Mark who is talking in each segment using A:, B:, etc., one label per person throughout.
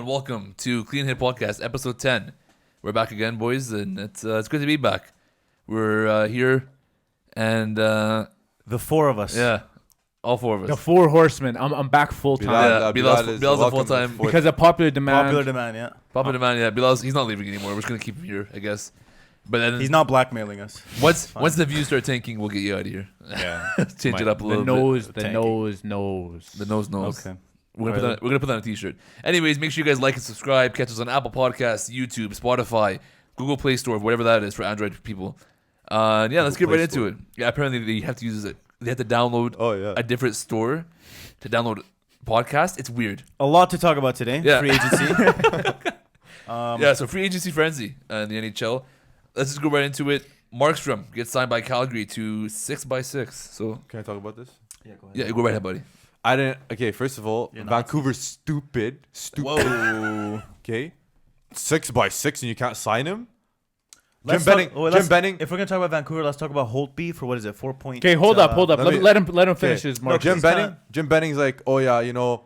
A: and welcome to Clean Hit Podcast, episode 10. We're back again, boys, and it's good to be back. We're here, and
B: the four of us.
A: yeah, all four of us.
C: The four horsemen. I'm back full time.
A: Bilal's a full time
C: because of popular demand.
B: Popular demand, yeah.
A: Popular demand. Yeah, Bilal's he's not leaving anymore. We're just gonna keep him here, I guess. But then
B: He's not blackmailing us.
A: once the views start tanking, we'll get you out of here.
C: Yeah,
A: Change it up a little
C: the nose,
A: bit.
C: The
B: Tanking.
C: nose.
A: The nose.
B: Okay.
A: We're gonna put that on a t-shirt. Anyways, make sure you guys like and subscribe. Catch us on Apple Podcasts, YouTube, Spotify, Google Play Store, whatever that is for Android people. Yeah, let's get right into it. Yeah, apparently they have to use it. They have to download a different store to download podcast. It's weird.
B: A lot to talk about today.
A: Yeah.
B: Free agency.
A: So free agency frenzy in the NHL. Let's just go right into it. Markstrom gets signed by Calgary to 6x6. So
D: Can I talk about this?
B: Yeah, go ahead.
A: yeah, go right ahead, buddy.
D: I didn't. Okay, first of all,
B: You're
D: Vancouver's stupid.
B: Whoa.
D: Okay, 6x6 and you can't sign him.
B: Let's
D: Jim
B: talk-
D: Benning.
B: If we're gonna talk about Vancouver, let's talk about Holtby for what is it? 4 point.
C: Okay, hold up.
D: let me-
C: Let him finish his mark.
D: Jim
B: he's
D: Benning.
B: kinda-
D: Jim Benning's like, oh yeah, you know,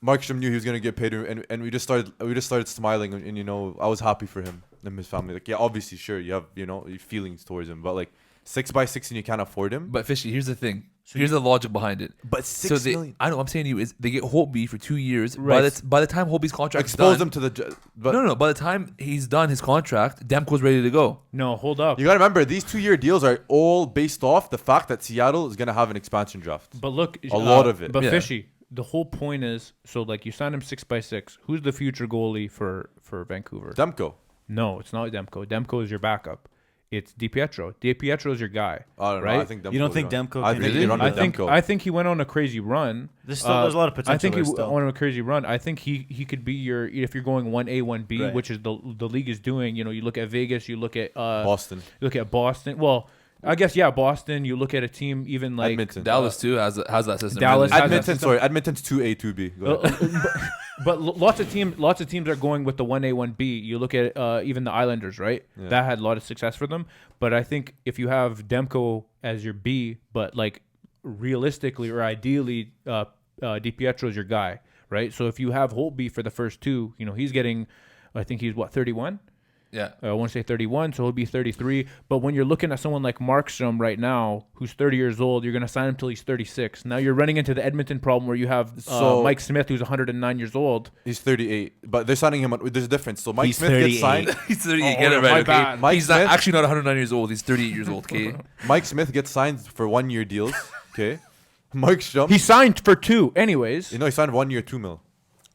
D: Markstrom knew he was gonna get paid, and we just started smiling, and you know, I was happy for him and his family. Like, yeah, obviously, sure, you have your feelings towards him, but like 6x6 and you can't afford him.
A: But Fishy, here's the thing. Here's the logic behind it.
D: But
A: So I know. I'm saying to you is they get Holtby for 2 years.
C: Right.
A: By the time Holtby's contract
D: expose
A: is done,
D: him to the. But
A: no. By the time he's done his contract, Demko's ready to go.
C: No, hold up.
D: you gotta remember, these 2-year deals are all based off the fact that Seattle is gonna have an expansion draft.
C: But look,
D: A lot of it.
C: But
A: Yeah.
C: Fishy, the whole point is, so like you signed him 6x6. Who's the future goalie for Vancouver?
D: Demko.
C: No, it's not Demko. Demko is your backup. It's DiPietro. DiPietro is your guy.
D: I don't know.
C: Right?
D: I think Demko.
B: You don't think Demko
D: I
B: can-
D: think
A: Really?
D: they run
C: I
D: with
C: think
D: Demko.
C: he went on a crazy run.
B: There's a lot of potential.
C: I think he
B: there still.
C: went on a crazy run. I think he could be your, if you're going 1A 1B,
B: Right.
C: which is the league is doing. You know, you look at Vegas, you look at
D: Boston.
C: you look at Boston. Well, I guess Boston. You look at a team even like
D: Edmonton.
A: Dallas too has that system.
C: Dallas
A: really.
C: has that
D: Edmonton,
C: system.
D: sorry. Edmonton's 2A, 2B. Go ahead.
C: But lots of teams are going with the 1A 1B. You look at even the Islanders, right?
D: Yeah.
C: That had a lot of success for them. But I think if you have Demko as your B, but like realistically or ideally, DiPietro is your guy, right? So if you have Holtby for the first two, you know he's getting, I think he's 31.
A: Yeah.
C: I want to say 31, so he'll be 33. But when you're looking at someone like Markstrom right now, who's 30 years old, you're going to sign him until he's 36. Now you're running into the Edmonton problem where you have Mike Smith, who's 109 years old.
D: He's 38, but they're signing him. There's a difference. So Mike
B: He's
D: Smith gets
B: 38.
D: signed.
A: He's 38.
C: Oh,
A: Get it
C: my
A: right, okay?
C: bad.
D: Mike
A: He's
D: Smith?
A: actually not 109 years old. He's 38 years old, okay?
D: Mike Smith gets signed for 1-year deals. Okay. Markstrom.
C: He signed for 2 anyways.
D: He signed 1 year, 2 mil.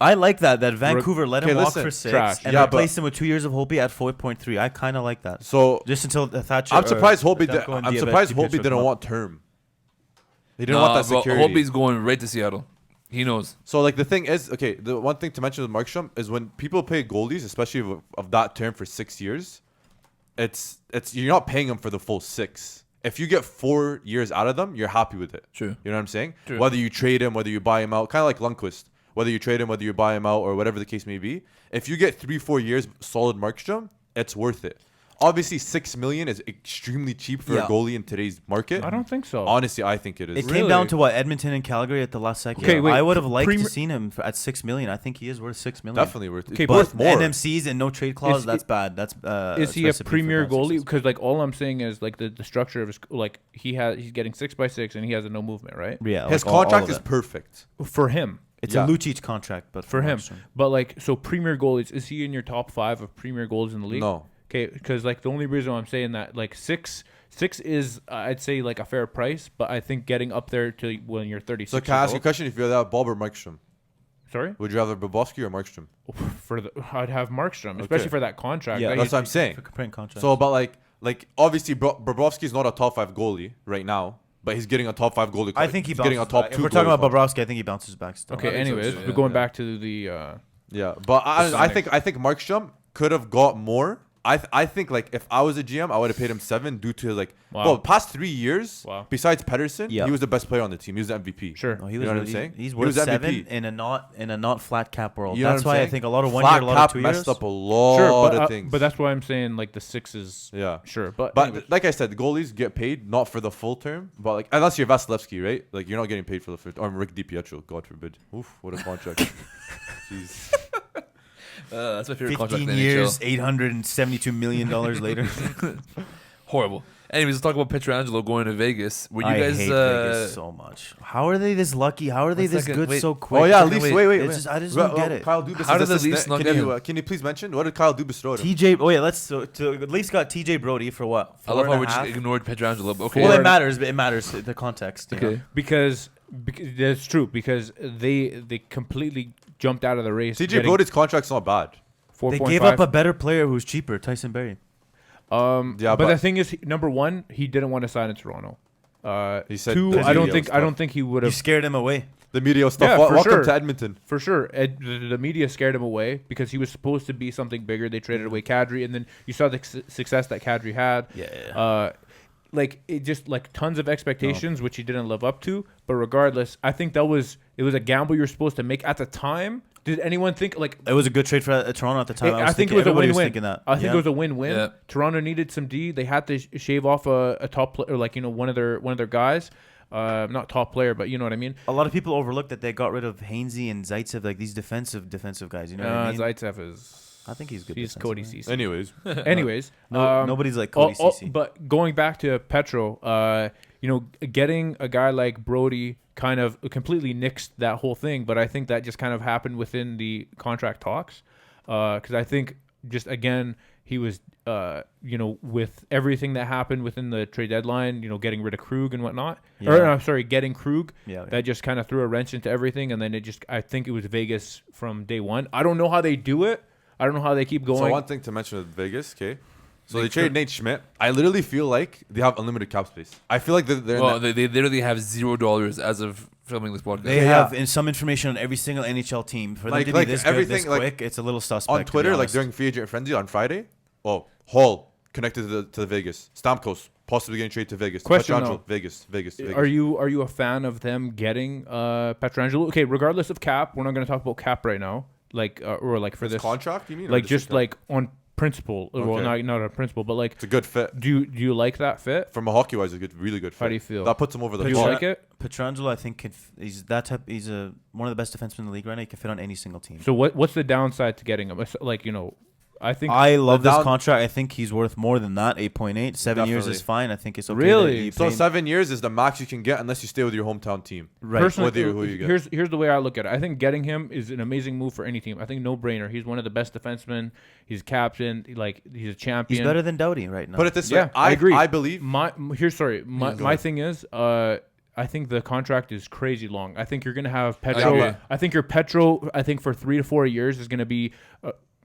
B: I like that Vancouver let him
D: Okay,
B: walk
D: listen.
B: for 6
C: Trash.
B: and
D: Yeah,
B: replaced him with 2 years of Holtby at 4.3. I kind of like that.
D: So
B: Just until Thatcher.
D: I'm surprised Holtby.
B: Demko and
D: I'm
B: DiPietro
D: surprised Holtby
B: come
D: didn't
B: up.
D: want term. He didn't want that
A: bro,
D: security.
A: Holtby's going right to Seattle. He knows.
D: So like the thing is, okay, the one thing to mention with Markstrom is when people pay goalies, especially of that term for 6 years, it's you're not paying them for the full 6. If you get 4 years out of them, you're happy with it.
A: True.
D: You know what I'm saying?
A: True.
D: Whether you trade him, whether you buy him out, kind of like Lundqvist. Whether you trade him, whether you buy him out, or whatever the case may be, if you get 3-4 years solid Markstrom, it's worth it. Obviously, $6 million is extremely cheap for a
B: Yeah.
D: goalie in today's market.
C: I don't think so.
D: Honestly, I think it is.
B: It
C: Really?
B: came down to what Edmonton and Calgary at the last second.
C: Okay, wait,
B: I would have liked
C: Premier-
B: to seen him at $6 million. I think he is worth $6 million.
D: Definitely worth.
C: Okay,
D: It's
C: but
D: worth more.
B: NMCs and no trade clause.
C: Is
B: That's
C: he-
B: bad. That's
C: Is he a
B: recipe for
C: premier
B: bad
C: goalie?
B: success.
C: Because like all I'm saying is like the structure of his, like he's getting 6x6 and he has a no movement, right?
B: Yeah,
D: His
B: like all
D: contract
B: of
D: is
B: it.
D: perfect.
C: For him.
B: It's
D: Yeah.
B: a Lucic contract, but
C: For him.
B: Markstrom.
C: But like, so premier goalies, is he in your top 5 of premier goalies in the league?
D: No.
C: Okay, because like the only reason I'm saying that like six is I'd say like a fair price, but I think getting up there to when you're 36.
D: So can I ask you a question? If you're that Bob or Markstrom,
C: Sorry,
D: would you rather Bobrovsky or Markstrom?
C: I'd have Markstrom, especially
D: Okay.
C: for that contract.
B: Yeah,
C: Like,
D: That's what I'm saying.
B: For comparing contracts.
D: So, but like obviously Bobrovsky is not a top 5 goalie right now, but he's getting a top 5 goalie.
B: I think he
D: he's
B: bounces
D: getting a top
B: back.
D: 2.
B: If we're talking
D: goalie
B: about
D: contract.
B: Bobrovsky, I think he bounces back still.
C: okay,
A: I think so
C: anyways,
A: too,
C: we're going
A: yeah.
C: back to the.
D: Yeah, but I think Markstrom could have got more. I think like if I was a GM, I would have paid him 7 due to like
C: Wow.
D: well past 3 years.
C: Wow.
D: Besides Pedersen,
B: Yeah.
D: he was the best player on the team. He was the MVP.
C: Sure.
B: No, he
D: You
B: was
D: know what I'm
B: really-
D: saying?
B: He's
D: He
B: worth
D: was
B: 7
D: MVP.
B: in a not flat cap world.
D: You know
B: That's
D: what I'm
B: why I
D: saying?
B: think a lot of 1
D: Flat
B: year, a lot
D: cap
B: of 2
D: messed
B: years.
D: up a lot
C: Sure,
D: of things.
C: but that's why I'm saying like the 6 is
D: yeah.
C: sure, but
D: But like I said, the goalies get paid not for the full term, but like unless you're Vasilevsky, right? Like you're not getting paid for the first. Or Rick DiPietro, God forbid. Oof, what a contract. Jeez.
A: That's my favorite contract
B: 15
A: in the
B: years,
A: NHL.
B: $872 million later.
A: Horrible. Anyways, let's talk about Pietrangelo going to Vegas. Were you
B: I
A: guys?
B: hate Vegas so much. How are they this lucky? How are they
A: One
B: this
A: second,
B: good
A: wait.
B: so quick?
D: Oh yeah,
A: Wait,
D: Leafs.
A: wait.
D: Wait.
B: It's just, I just don't get it.
D: Kyle Dubas.
A: How
D: is
A: did the
D: assistant.
A: Leafs not
D: Can
A: get
D: you
A: him?
D: can you please mention what did Kyle Dubas throw at him?
B: TJ. Oh yeah, Leafs got TJ Brody for what?
A: I love how we
B: 4.5?
A: just ignored Pietrangelo. But okay.
B: Well, it matters. But it matters the context. you know?
A: Okay.
C: because that's true because they completely jumped out of the race.
D: TJ Brody's contract's not bad.
B: They gave up a better player who's cheaper, Tyson Berry.
D: Yeah,
C: but the thing is, number one, he didn't want to sign in Toronto.
D: He said
C: Two,
D: the
C: I don't
D: media
C: think
D: stuff.
C: he would
B: You
C: have
B: scared him away.
D: The media stuff.
C: Yeah, for
D: Welcome
C: sure.
D: to Edmonton.
C: for sure. The media scared him away because he was supposed to be something bigger. They traded away Kadri, and then you saw the success that Kadri had.
B: Yeah.
C: Like it just like tons of expectations which he didn't live up to. But regardless, I think it was a gamble you're supposed to make at the time. Did anyone think like?
B: It was a good trade for Toronto at the time.
C: I think it was a
B: everybody
C: win-win.
B: thinking that.
C: I think it was a win-win.
A: Yeah.
C: Toronto needed some D. They had to shave off a top player, like one of their guys. Not top player, but you know what I mean.
B: A lot of people overlooked that they got rid of Hainsey and Zaitsev, like these defensive guys. You know what I mean?
C: Zaitsev is.
B: I think he's good.
C: He's Cody
B: defensively.
C: Ceci.
D: Anyways,
C: Anyways,
B: Nobody's like Cody Ceci.
C: but going back to Petro, getting a guy like Brody kind of completely nixed that whole thing. But I think that just kind of happened within the contract talks, because I think just again he was, with everything that happened within the trade deadline, getting rid of Krug and whatnot, getting Krug.
B: Yeah.
C: That just kind of threw a wrench into everything, and then I think it was Vegas from day one. I don't know how they do it. I don't know how they keep going.
D: so one thing to mention with Vegas, okay. So they traded Nate Schmidt. I literally feel like they have unlimited cap space. I feel like they're
A: Well, they literally have $0 as of filming this podcast.
B: They
D: Yeah.
B: have some information on every single NHL team. For
D: Like-
B: them to
D: like
B: be this good,
D: everything,
B: this
D: like,
B: quick, it's a little suspect.
D: on
B: to be
D: Twitter, like
B: honest.
D: during Free Agent Frenzy on Friday. Oh, Hall connected to the Vegas. Stamkos possibly getting traded to Vegas.
C: Question,
D: Pietrangelo,
C: though.
D: Vegas.
C: Are you a fan of them getting Pietrangelo? Okay, regardless of cap, we're not going to talk about cap right now. Like for
D: His
C: this
D: contract? You mean? Or
C: like just
D: his
C: like on principle. Well,
D: Okay.
C: not on principle, but like
D: it's a good fit
C: do you like that fit?
D: from a hockey wise. A good, really good fit.
C: How do you feel?
D: That puts him over the
C: Do you
D: top.
C: like it?
B: Pietrangelo, I think he's that type. He's one of the best defensemen in the league right now. He can fit on any single team.
C: So what's the downside to getting him? Like I think
B: I love
D: The
B: this
D: down-
B: contract. I think he's worth more than that. 8.8, 7 years
D: Definitely.
B: is fine. I think it's okay.
C: Really?
B: that you
D: So
B: pay-
D: 7 years is the max you can get unless you stay with your hometown team.
B: right.
C: personally,
D: Who you get.
C: here's the way I look at it. I think getting him is an amazing move for any team. I think no brainer. He's one of the best defensemen. He's captain. He's a champion.
B: He's better than Doughty right now.
D: Put it this
C: Yeah,
D: way.
C: I agree.
D: I believe.
C: My
D: go ahead.
C: thing is I think the contract is crazy long. I think you're gonna have
A: agree.
C: Petro. I think your Petro. I think for 3 to 4 years is gonna be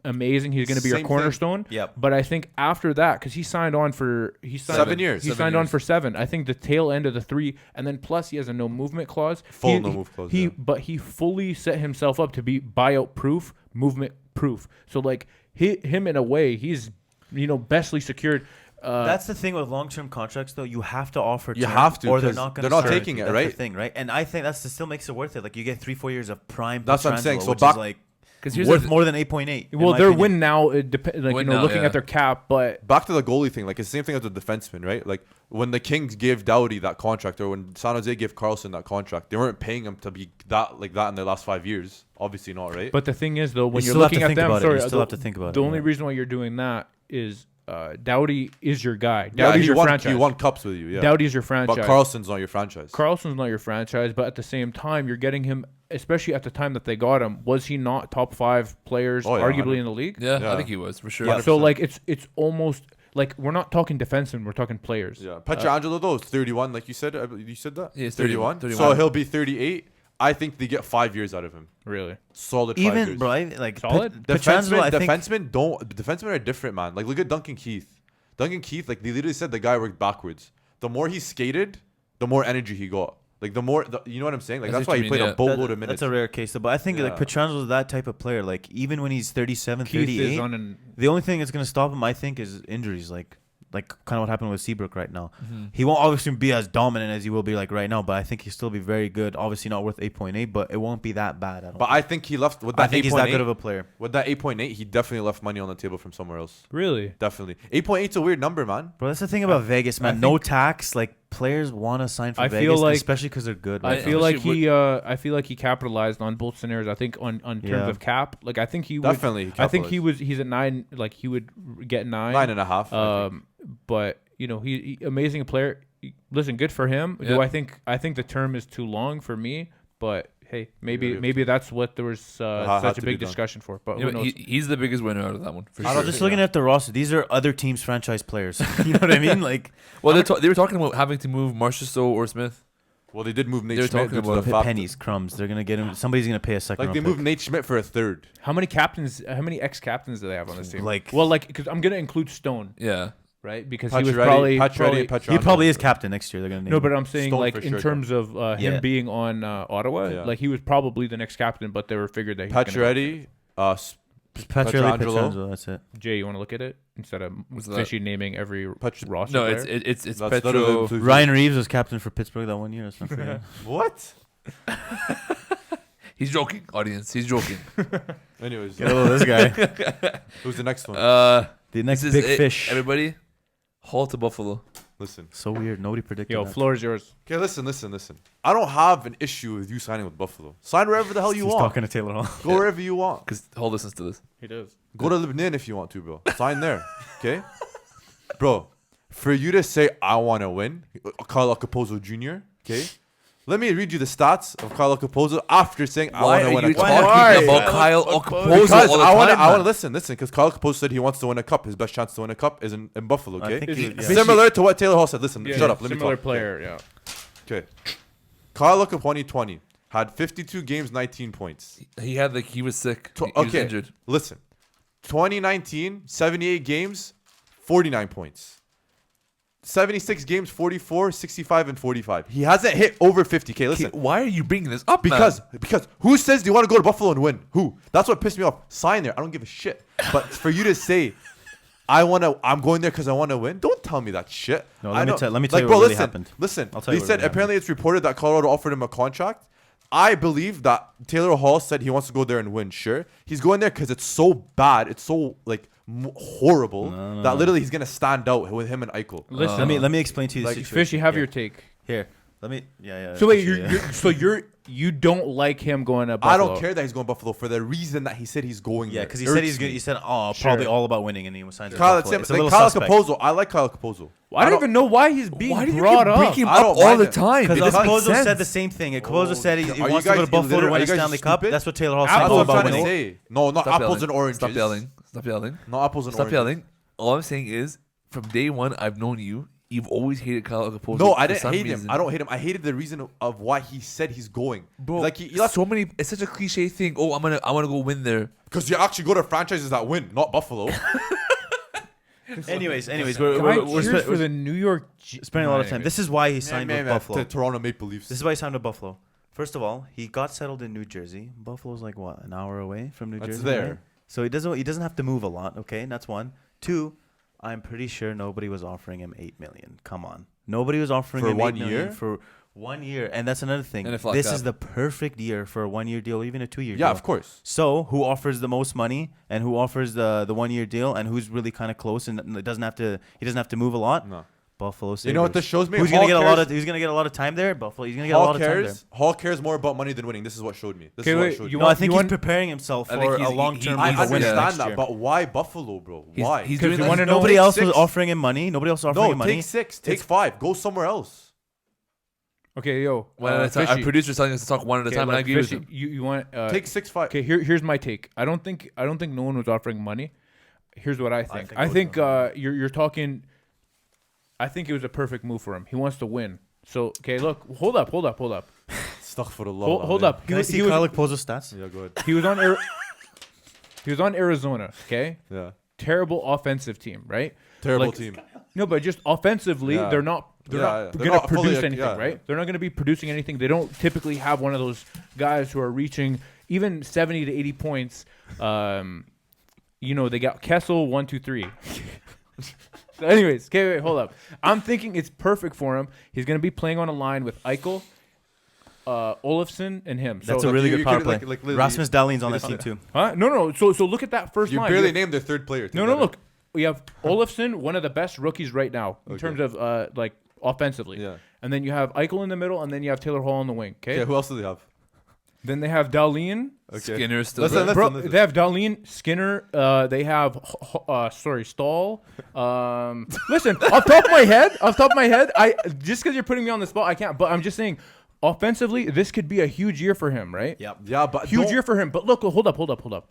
C: amazing. He's gonna be your
D: Same thing.
C: cornerstone.
B: Yep.
C: But I think after that, because he signed on for
D: 7 years.
C: He
A: 7
C: signed on
A: years.
C: for 7. I think the tail end of the 3, and then plus he has a no movement clause.
D: Full no move clause, yeah.
C: But he fully set himself up to be buyout proof, movement proof. So like him in a way, he's bestly secured.
B: That's the thing with long-term contracts, though. You have to offer.
D: You
B: term,
D: have to,
B: or they're
D: 'cause
B: not going
D: they're not taking it,
B: That's
D: right?
B: The thing, right? And I think that still makes it worth it. Like you get 3-4 years of prime.
D: That's what I'm saying.
B: Pietrangelo,
D: So
B: which
D: back-
B: is like
A: Because here's
B: worth
A: the
B: more than 8.8. in
C: Well,
B: my
C: their
B: opinion.
C: win now,
A: Win now,
C: looking
A: yeah.
C: at their cap, but
D: Back to the goalie thing, like it's the same thing as the defenseman, right? Like when the Kings gave Doughty that contract, or when San Jose gave Carlson that contract, they weren't paying him to be that in their last 5 years. Obviously not, right?
C: But the thing is, though, when
B: You
C: you're
B: still have to
C: looking at
B: think
C: them,
B: about it.
C: sorry,
B: You still have to think about
C: the
B: it,
C: only
B: yeah.
C: reason why you're doing that is Doughty is your guy.
D: yeah,
C: Doughty's
D: he
C: your
D: won,
C: franchise.
D: he won cups with you, yeah.
C: Doughty's your franchise.
D: But Carlson's not your franchise.
C: Carlson's not your franchise, but at the same time, you're getting him, especially at the time that they got him. Was he not top 5 players,
D: Oh, yeah,
C: arguably
D: 100.
C: in the league?
A: yeah,
D: Yeah.
A: I think he was for sure.
B: Yeah.
C: So like it's almost like we're not talking defensemen, we're talking players.
D: Yeah, Pietrangelo though is 31, like you said. You said that.
A: Yeah, he's
D: 31.
A: 31.
D: So he'll be 38. I think they get 5 years out of him.
C: Really.
D: Solid 5
B: Even
D: years.
B: bro, like
C: Solid?
B: Pietrangelo, I think
D: Defensemen are different, man. Like look at Duncan Keith. Duncan Keith, like they literally said the guy worked backwards. The more he skated, the more energy he got. Like you know what I'm saying? Like
A: I see
D: that's
A: what
D: why
A: you
D: he
A: mean,
D: played
A: yeah.
D: a boatload of minutes.
B: that's a rare case, though. But I think like
D: Yeah.
B: Pietrangelo is that type of player. Like even when he's 37,
C: Keith
B: 38,
C: is on an
B: the only thing that's gonna stop him, I think, is injuries. Like kind of what happened with Seabrook right now.
A: Mm-hmm.
B: He won't obviously be as dominant as he will be like right now, but I think he'll still be very good. Obviously not worth 8.8, but it won't be that bad. I don't.
D: But I think he left with
B: I
D: that
B: think he's that good
D: 8.8.
B: of a player.
D: With that 8.8, he definitely left money on the table from somewhere else.
C: really.
D: Definitely. 8.8 is a weird number, man.
B: Bro, that's the thing about Vegas, man.
A: I
B: No
A: think-
B: tax, like players want to sign for
C: I
B: Vegas,
C: feel like-
B: especially because they're good.
C: I
B: Right
C: feel
B: now.
C: like I feel like he capitalized on both scenarios. I think on terms
B: Yeah.
C: of cap, like I think he would.
D: Definitely.
C: I think he's at 9. Like he would get 9.
D: 9.5. I think.
C: But he amazing player. Listen, good for him.
A: Yeah.
C: Do I think the term is too long for me? But hey, maybe that's what there was
D: had
C: such
D: to
C: a
D: be
C: big
D: done.
C: discussion for. But
A: You
C: who
A: know,
C: knows?
A: he's the biggest winner out of that one for
B: I
A: sure.
B: don't know, just looking at the roster, these are other teams' franchise players. You know what I mean? Like
A: Well, they were talking about having to move Marchessault or Smith.
D: Well, they did move Nate
A: They're
D: Schmidt
A: talking
D: due to
A: about
D: the fact
B: pennies, crumbs. They're gonna get him. Somebody's gonna pay a second.
D: like they
B: round
D: moved
B: pick.
D: Nate Schmidt for a third.
C: How many ex-captains do they have on this team?
B: Like-
C: because I'm gonna include Stone,
A: Yeah.
C: right? Because he was
D: Pacioretty,
C: probably
D: and Pietrangelo.
B: He probably is captain next year. They're gonna name
C: no,
B: him.
C: but I'm saying
D: Stone
C: like
D: for
C: in
D: sure,
C: terms of him
B: Yeah.
C: being on Ottawa,
D: Yeah.
C: like he was probably the next captain, but they were figured that he was gonna go.
D: Pacioretty,
B: Pacioretty,
D: Pietrangelo.
B: Pietrangelo, that's it.
C: Jay, you want to look at it instead of
A: What's that?
C: fishy naming every roster
A: No,
C: player?
A: it's
D: That's
A: Petro.
D: better than
B: Ryan Reeves was captain for Pittsburgh that 1 year. Let's not forget.
D: What?
A: He's joking, audience. He's joking.
D: Anyways,
B: Get a load of this guy.
D: who's the next one?
B: The next
A: This is
B: big
A: it,
B: fish.
A: Everybody, haul to Buffalo.
D: Listen.
B: So weird. Nobody predicted
C: Yo,
B: that.
C: floor is yours.
D: Okay, listen. I don't have an issue with you signing with Buffalo. Sign wherever the hell you
B: He's
D: want.
B: talking to Taylor Hall.
D: Go wherever you want.
A: Because Hall listens to this.
C: He does.
D: Go to Lebanon if you want to, bro. Sign there. Okay? Bro, for you to say, I want to win, Kyle Capozo Jr., okay? Let me read you the stats of Kyle Capozo after saying, I
A: Why
D: want to
A: are
D: win a
A: you
D: cup.
A: talking about Kyle Okposo
D: Because
A: all the
D: I want to
A: time, man?
D: listen, because Kyle Capozo said he wants to win a cup. His best chance to win a cup is in Buffalo,
B: I
D: okay?
B: think
C: Is he-
B: yeah.
D: Similar to what Taylor Hall said. Listen,
C: Yeah,
D: shut up. Let me
C: similar
D: talk.
C: player, yeah.
D: Okay. Kyle Capozo 2020 had 52 games, 19 points.
A: He had he was sick. He was
D: Okay,
A: injured.
D: listen. 2019, 78 games, 49 points. 76 games, 44, 65, and 45. He hasn't hit over 50K. Listen,
A: Why are you bringing this up,
D: because who says they want to go to Buffalo and win? Who? That's what pissed me off. Sign there. I don't give a shit. But for you to say, I'm going there because I want to win. Don't tell me that shit.
B: No,
D: I know-
B: let me tell you
D: bro,
B: what really
D: listen,
B: happened.
D: Listen,
B: I'll tell
D: they
B: you what
D: said
B: really
D: apparently it's reported that Colorado offered him a contract. I believe that Taylor Hall said he wants to go there and win. Sure, he's going there because it's so bad. It's so like horrible that literally he's gonna stand out with him and Eichel.
C: Listen,
B: Let me explain to you the
D: Like,
B: situation.
C: Fishy, have
B: Here.
C: your take.
B: Here. Let me. Yeah.
C: So wait,
B: Fishy,
C: you don't like him going to
D: I
C: Buffalo?
D: don't care that he's going Buffalo for the reason that he said he's going.
B: Yeah,
D: there.
B: because he
D: Irks
B: said he's good.
D: me.
B: He said, probably
C: Sure.
B: all about winning, and he was signed to
D: Kyle,
B: Buffalo. It's a
D: like
B: little
D: Kyle
B: suspect.
D: Capozo. I like Kyle Capozo.
C: I don't even know why he's being
A: Why do you
C: brought
A: keep
C: up.
A: bringing him
D: I
A: up
D: don't
A: all
D: mind
A: the
D: it.
A: time?
B: Because
A: It doesn't make
B: Capozo said
A: sense.
B: the same thing. Capozo said he
D: Are you
B: wants to go
D: guys
B: to Buffalo to
D: illiterate?
B: win
D: Are
B: a
D: you guys
B: Stanley Cup.
D: stupid?
B: That's what Taylor Hall
D: That's
B: said.
D: what
B: All
D: I'm
B: about
D: trying to
B: winning.
D: say. No, not
A: Stop
D: apples
A: yelling.
D: and oranges.
A: Stop yelling. Stop yelling.
D: Not apples and
A: Stop
D: oranges.
A: yelling. All I'm saying is, from day one, I've known you. You've always hated Kyle Okposo.
D: No, I
A: for
D: didn't
A: some
D: hate him.
A: reason.
D: I don't hate him. I hated the reason of why he said he's going.
A: Bro,
D: like he left
A: so many. It's such a cliche thing. Oh, I want to go win there.
D: because you actually go to franchises that win, not Buffalo.
B: Anyways,
C: Guy
B: we're
C: cheers for the New York.
B: spending a lot of time. This is why he signed with
D: To
B: Buffalo.
D: Toronto Maple Leafs.
B: This is why he signed with Buffalo. First of all, he got settled in New Jersey. Buffalo's like what, an hour away from New
D: That's
B: Jersey?
D: there.
B: right? So he doesn't have to move a lot. Okay, that's one. Two, I'm pretty sure nobody was offering him $8 million. Come on, nobody was offering
D: For
B: him
D: 1
B: $8 million
D: year?
B: for 1 year, and that's another thing.
A: And a flat
B: This
A: cap.
B: is the perfect year for a 1 year deal, even a 2 year.
D: Yeah,
B: deal.
D: of course.
B: So who offers the most money and who offers the 1 year deal and who's really kind of close and he doesn't have to move a lot?
D: No.
B: Buffalo.
D: You know what
B: Sabres.
D: this shows me?
B: Who's
D: Hall
B: gonna get a lot of?
D: cares-
B: Who's gonna get a lot of time there? Buffalo. He's gonna get a lot of time there.
D: Hall cares more about money than winning. This is what showed me. This
C: Okay,
D: is what
C: wait,
D: showed
C: you
D: me.
B: No, I
C: want-
B: think
C: you
B: he's
C: want-
B: preparing himself
A: I think
B: for
A: he's-
B: a long term.
A: he-
D: I
A: he's a winner
D: understand
B: next
D: that,
B: year.
D: but why Buffalo, bro?
A: He's-
D: Why?
A: he's
C: Because
A: doing
C: you want to
A: that.
C: know.
B: Nobody else was
D: six.
B: offering him money. Nobody else offering
D: No,
B: him money.
D: take 6, take
B: It's-
D: 5. Go somewhere else.
C: Okay, yo,
A: One at a time. Our
C: Fishy.
A: producer's telling us to talk one at a
C: Okay,
A: time, and I
C: like,
A: agree with
C: Fishy,
A: him.
C: you want
D: Take 6, 5.
C: Okay, here's my take. I don't think no one was offering money. Here's what I think. I
B: think
C: think you're talking. I think it was a perfect move for him. He wants to win. So okay, look, hold up.
D: Stuck for the love.
C: Hold up.
B: Can I see
C: was,
B: Kyle Okpozo's stats?
D: Yeah, go ahead.
C: he was on he was on Arizona. Okay,
D: Yeah.
C: terrible offensive team, right?
D: Terrible
C: Like-
D: team.
C: No, but just offensively,
D: Yeah.
C: they're not
D: Yeah,
C: not
D: they're
C: gonna
D: not fully,
C: produce
D: like,
C: anything,
D: yeah.
C: right? They're not gonna be producing anything. They don't typically have one of those guys who are reaching even 70 to 80 points. They got Kessel 1, 2, 3. So anyways, okay, wait, hold up. I'm thinking it's perfect for him. He's gonna be playing on a line with Eichel, Olofsson, and him.
B: That's
C: So,
B: a really
D: you
B: good power
D: could,
B: play.
D: like, literally-
B: Rasmus Dahlin's on
D: you
B: that
D: just-
B: team too.
C: huh? No. So look at that first
D: You
C: line.
D: barely
C: You-
D: named their third player.
C: No. Look, we have Olofsson, one of the best rookies right now in terms of offensively.
D: Yeah.
C: And then you have Eichel in the middle, and then you have Taylor Hall on the wing. Okay.
D: Yeah. Who else do they have?
C: Then they have Dahlin.
D: Okay.
A: Skinner still.
D: Listen,
A: there.
C: Bro,
D: listen.
C: they have Dahlin, Skinner. They have Stahl. Listen, off top of my head, I just because you're putting me on the spot, I can't. But I'm just saying, offensively, this could be a huge year for him, right?
B: Yep.
D: Yeah, but
C: Huge year for him. But look, hold up.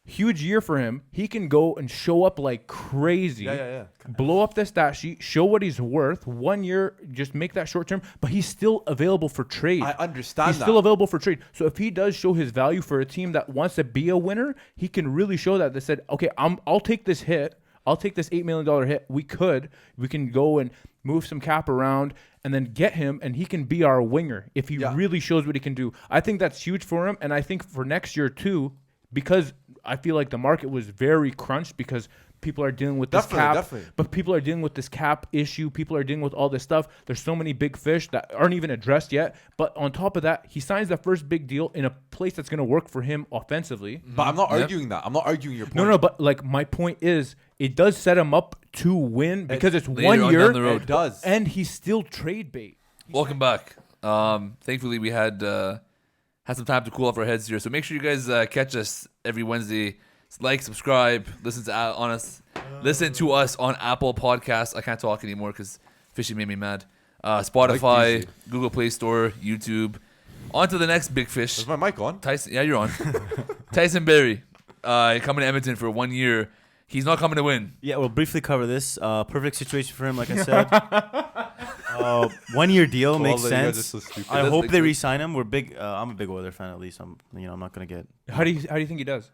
C: Huge year for him. He can go and show up like crazy.
D: Yeah.
C: Blow up the stat sheet, show what he's worth. 1 year, just make that short term. But he's still available for trade.
D: I understand
C: He's
D: that.
C: still available for trade. So if he does show his value for a team that wants to be a winner, he can really show that. They said, okay, I'll take this hit. I'll take this $8 million hit. We can go and move some cap around and then get him, and he can be our winger if he really shows what he can do. I think that's huge for him, and I think for next year too, because I feel like the market was very crunched because people are dealing with this cap.
D: Definitely.
C: But people are dealing with this cap issue. People are dealing with all this stuff. There's so many big fish that aren't even addressed yet. But on top of that, he signs the first big deal in a place that's going to work for him offensively.
D: But I'm not arguing that. I'm not arguing your point.
C: No, but like my point is, it does set him up to win because it's
A: later
C: 1
A: on
C: year.
A: down the road.
D: It does.
C: And he's still trade bait.
A: Welcome back. Thankfully, we had some time to cool off our heads here. So make sure you guys catch us every Wednesday. Like, subscribe, listen to us on Apple Podcasts. I can't talk anymore because Fishy made me mad. Spotify, Google Play Store, YouTube. On to the next big fish.
D: Is my mic on?
A: Tyson, yeah, you're on. Tyson Berry, coming to Edmonton for 1 year. He's not coming to win.
B: Yeah, we'll briefly cover this. Perfect situation for him, like I said. 1 year deal
D: Oh,
B: makes
D: you guys are
B: sense.
D: so stupid.
B: I
A: Does
B: hope
A: make
B: they
A: sense.
B: re-sign him. We're big. I'm a big Oiler fan, at least. I'm not gonna get.
C: How do you think he does?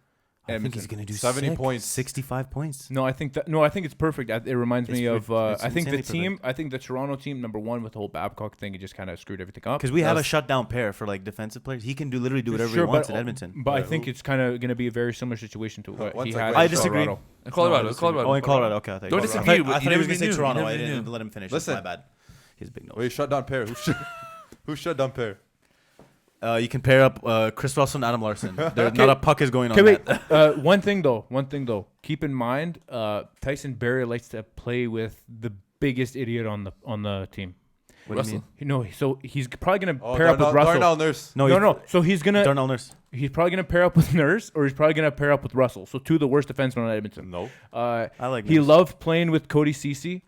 B: I think he's
C: Edmonton.
B: gonna do
D: 70
B: sick.
D: points.
B: 65 points.
C: No, I think it's perfect. It reminds me
B: It's
C: of.
B: it's
C: I think the
B: insanely
C: team. I think the Toronto team, number one, with the whole Babcock thing, it just kind of screwed everything up.
B: Because we have a shutdown pair for like defensive players. He can literally do whatever
C: Sure,
B: he wants
C: but-
B: at Edmonton.
C: But I
D: Right,
C: think
D: who-
C: it's kind of going to be a very similar situation to what
D: One
C: he
D: second.
C: had.
B: I
C: in
B: disagree.
C: Colorado.
A: In Colorado.
B: No,
A: Colorado.
B: Oh, in Colorado. Okay, I thought
A: Don't
B: you-
A: disagree,
B: I
A: but
B: thought
A: you
B: he was
A: never
B: gonna say
A: knew.
B: Toronto.
A: You
B: I
A: never
B: didn't
A: knew.
B: let him finish.
D: Listen.
B: My bad. His big nose.
D: Wait, shut down pair. Who shut down pair?
B: You can pair up Chris Russell and Adam Larson. Not a puck is going on.
C: Okay, wait.
B: that.
C: One thing though. Keep in mind, Tyson Berry likes to play with the biggest idiot on the team.
B: What do you mean?
C: So he's probably gonna
D: Oh,
C: pair up with Russell.
D: Darnell Nurse.
C: No. So he's gonna
B: Darnell Nurse.
C: he's probably gonna pair up with Nurse, or he's probably gonna pair up with Russell. So two of the worst defensemen on Edmonton.
D: No.
B: I like.
C: He
B: Nurse.
C: loved playing with Cody Ceci.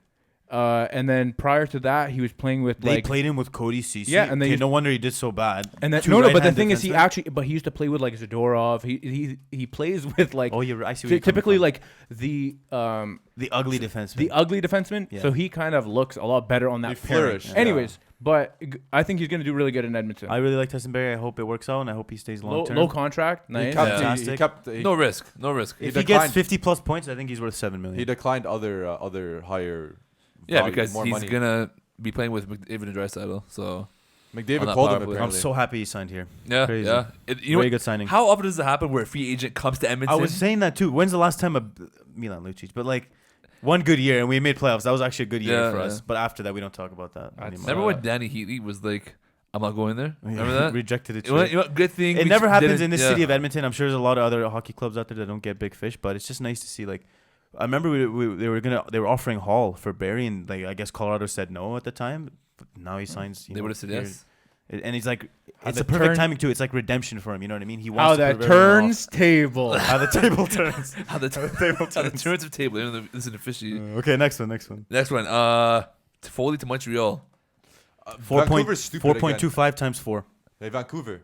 C: And then prior to that, he was playing with
B: They
C: like
B: played him with Cody Ceci.
C: Yeah, and they
B: Okay,
C: used-
B: no wonder he did so bad.
C: and then
B: Two
C: no, but the
B: right-hand
C: thing is, he
B: defensemen.
C: used to play with like Zadorov. He plays with like
B: Oh, I see. Where you're
C: typically
B: coming
C: like the
B: the ugly defenseman.
C: the ugly defenseman.
B: Yeah.
C: So he kind of looks a lot better on that
D: He
C: pairing.
D: flourished,
C: Anyways, but I think he's gonna do really good in Edmonton.
B: I really like Tyson Berry. I hope it works out, and I hope he stays long term.
C: Low contract,
D: He
C: nice.
D: kept.
A: Yeah.
D: He
B: Fantastic.
D: kept.
A: No risk.
B: If
D: he
B: he gets
D: declined-
B: 50 plus points, I think he's worth $7 million.
D: He declined other higher.
A: Yeah,
D: value,
A: because
D: more
A: he's
D: money.
A: gonna be playing with McDavid and Draisaitl. So on
D: McDavid
A: that
D: called
A: power
D: him
A: play.
B: I'm
D: apparently.
B: so happy he signed here.
A: yeah,
B: Crazy.
A: yeah. You know
B: Very
A: what?
B: good signing.
A: How often does it happen where a free agent comes to Edmonton?
B: I was saying that too. When's the last time Milan Lucic? But like one good year, and we made playoffs. That was actually a good year
A: Yeah,
B: for us.
A: yeah.
B: But after that, we don't talk about that
C: That's-
B: anymore.
A: Remember when Danny Heatley was like, "I'm not going there."
B: Yeah,
A: Remember that?
B: Rejected it.
A: You know what? Good thing
B: It
A: we
B: never happens
A: didn't-
B: in this
A: yeah.
B: city of Edmonton. I'm sure there's a lot of other hockey clubs out there that don't get big fish, but it's just nice to see. Like, I remember they were offering Hall for Barry, and like I guess Colorado said no at the time. But now he signs.
A: They would have said yes.
B: And he's like,
C: How
B: it's
C: the
B: a perfect
C: turn-
B: timing too. It's like redemption for him. You know what I mean? He
C: How
B: wants to
C: that
B: put everyone
C: turns table.
B: off. How the table turns.
A: How the turns of table. You know, Listen to Fishy.
B: Okay, next one.
A: Next one. Foley to Montreal.
D: Vancouver's stupid again.
B: 4.25 times 4.
D: Hey, Vancouver,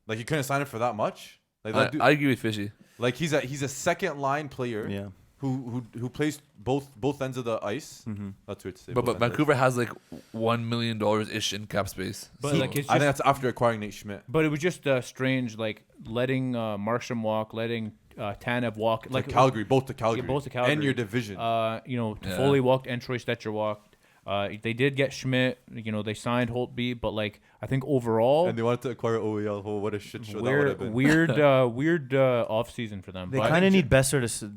D: like you couldn't sign him for that much. Like
A: I,
D: that dude,
A: I agree with Fishy.
D: like he's a second line player.
B: Yeah.
D: Who plays both ends of the ice.
B: Mm-hmm.
D: That's weird to say.
A: But
D: both ends of the
A: Vancouver has like $1 million ish in cap space.
C: But
A: So-
C: like it's
D: ice. I think
C: just,
D: that's after acquiring Nate Schmidt.
C: but it was just strange, like letting Markstrom walk, letting Tanev walk,
D: Like
C: like
D: Calgary, both to Calgary,
C: both to Calgary.
D: and your division.
C: You know,
A: Yeah.
C: Foley walked and Troy Stetcher walked. They did get Schmidt. You know, they signed Holtby, but like I think overall,
D: and they wanted to acquire OEL. Oh, what a shit show that would have
C: weird,
D: been.
C: weird off season for them.
B: They
C: But-
B: kind of need Besser to,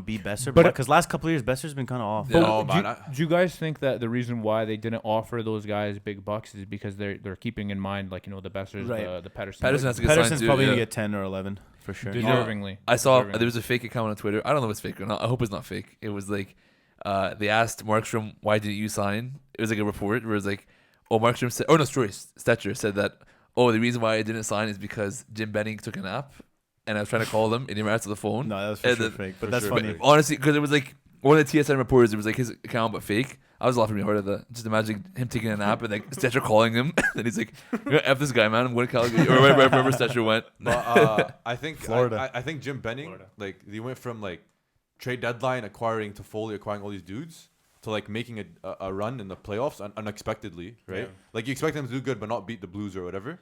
B: be Besser.
C: But-
B: Because last couple of years, Besser's been kind of off.
A: Yeah.
C: But
D: Oh,
C: do,
D: man,
C: you, do you guys think that the reason why they didn't offer those guys big bucks is because they're keeping in mind, like, you know, the Bessers,
B: Right.
C: the Patterson?
A: Patterson has to get
B: Pedersen's
A: signed too.
B: probably
A: yeah.
B: going to get 10 or 11 for sure.
C: Deservingly.
A: I saw
C: Deservingly.
A: there was a fake account on Twitter. I don't know if it's fake or not. I hope it's not fake. It was like they asked Markstrom, why didn't you sign? It was like a report where it was like, oh, Markstrom said, oh no, sorry, Stetcher said that, oh, the reason why I didn't sign is because Jim Benning took a nap, and I was trying to call him, and he never answered the phone.
B: No, that was for
A: And
B: sure
A: then-
B: fake. But
D: for
B: that's
D: sure
B: funny.
D: fake.
A: Honestly, because it was like one of the TSN reporters, it was like his account but fake. I was laughing really hard at that. Just imagining him taking a nap and like Stetcher calling him, and he's like, "F this guy, man. I'm going to Calgary or wherever Stetcher went."
D: But I think
B: Florida.
D: I think Jim Benning, like they went from like trade deadline acquiring Toffoli, acquiring all these dudes, to like making a run in the playoffs unexpectedly, right?
C: Yeah.
D: Like you expect them to do good but not beat the Blues or whatever,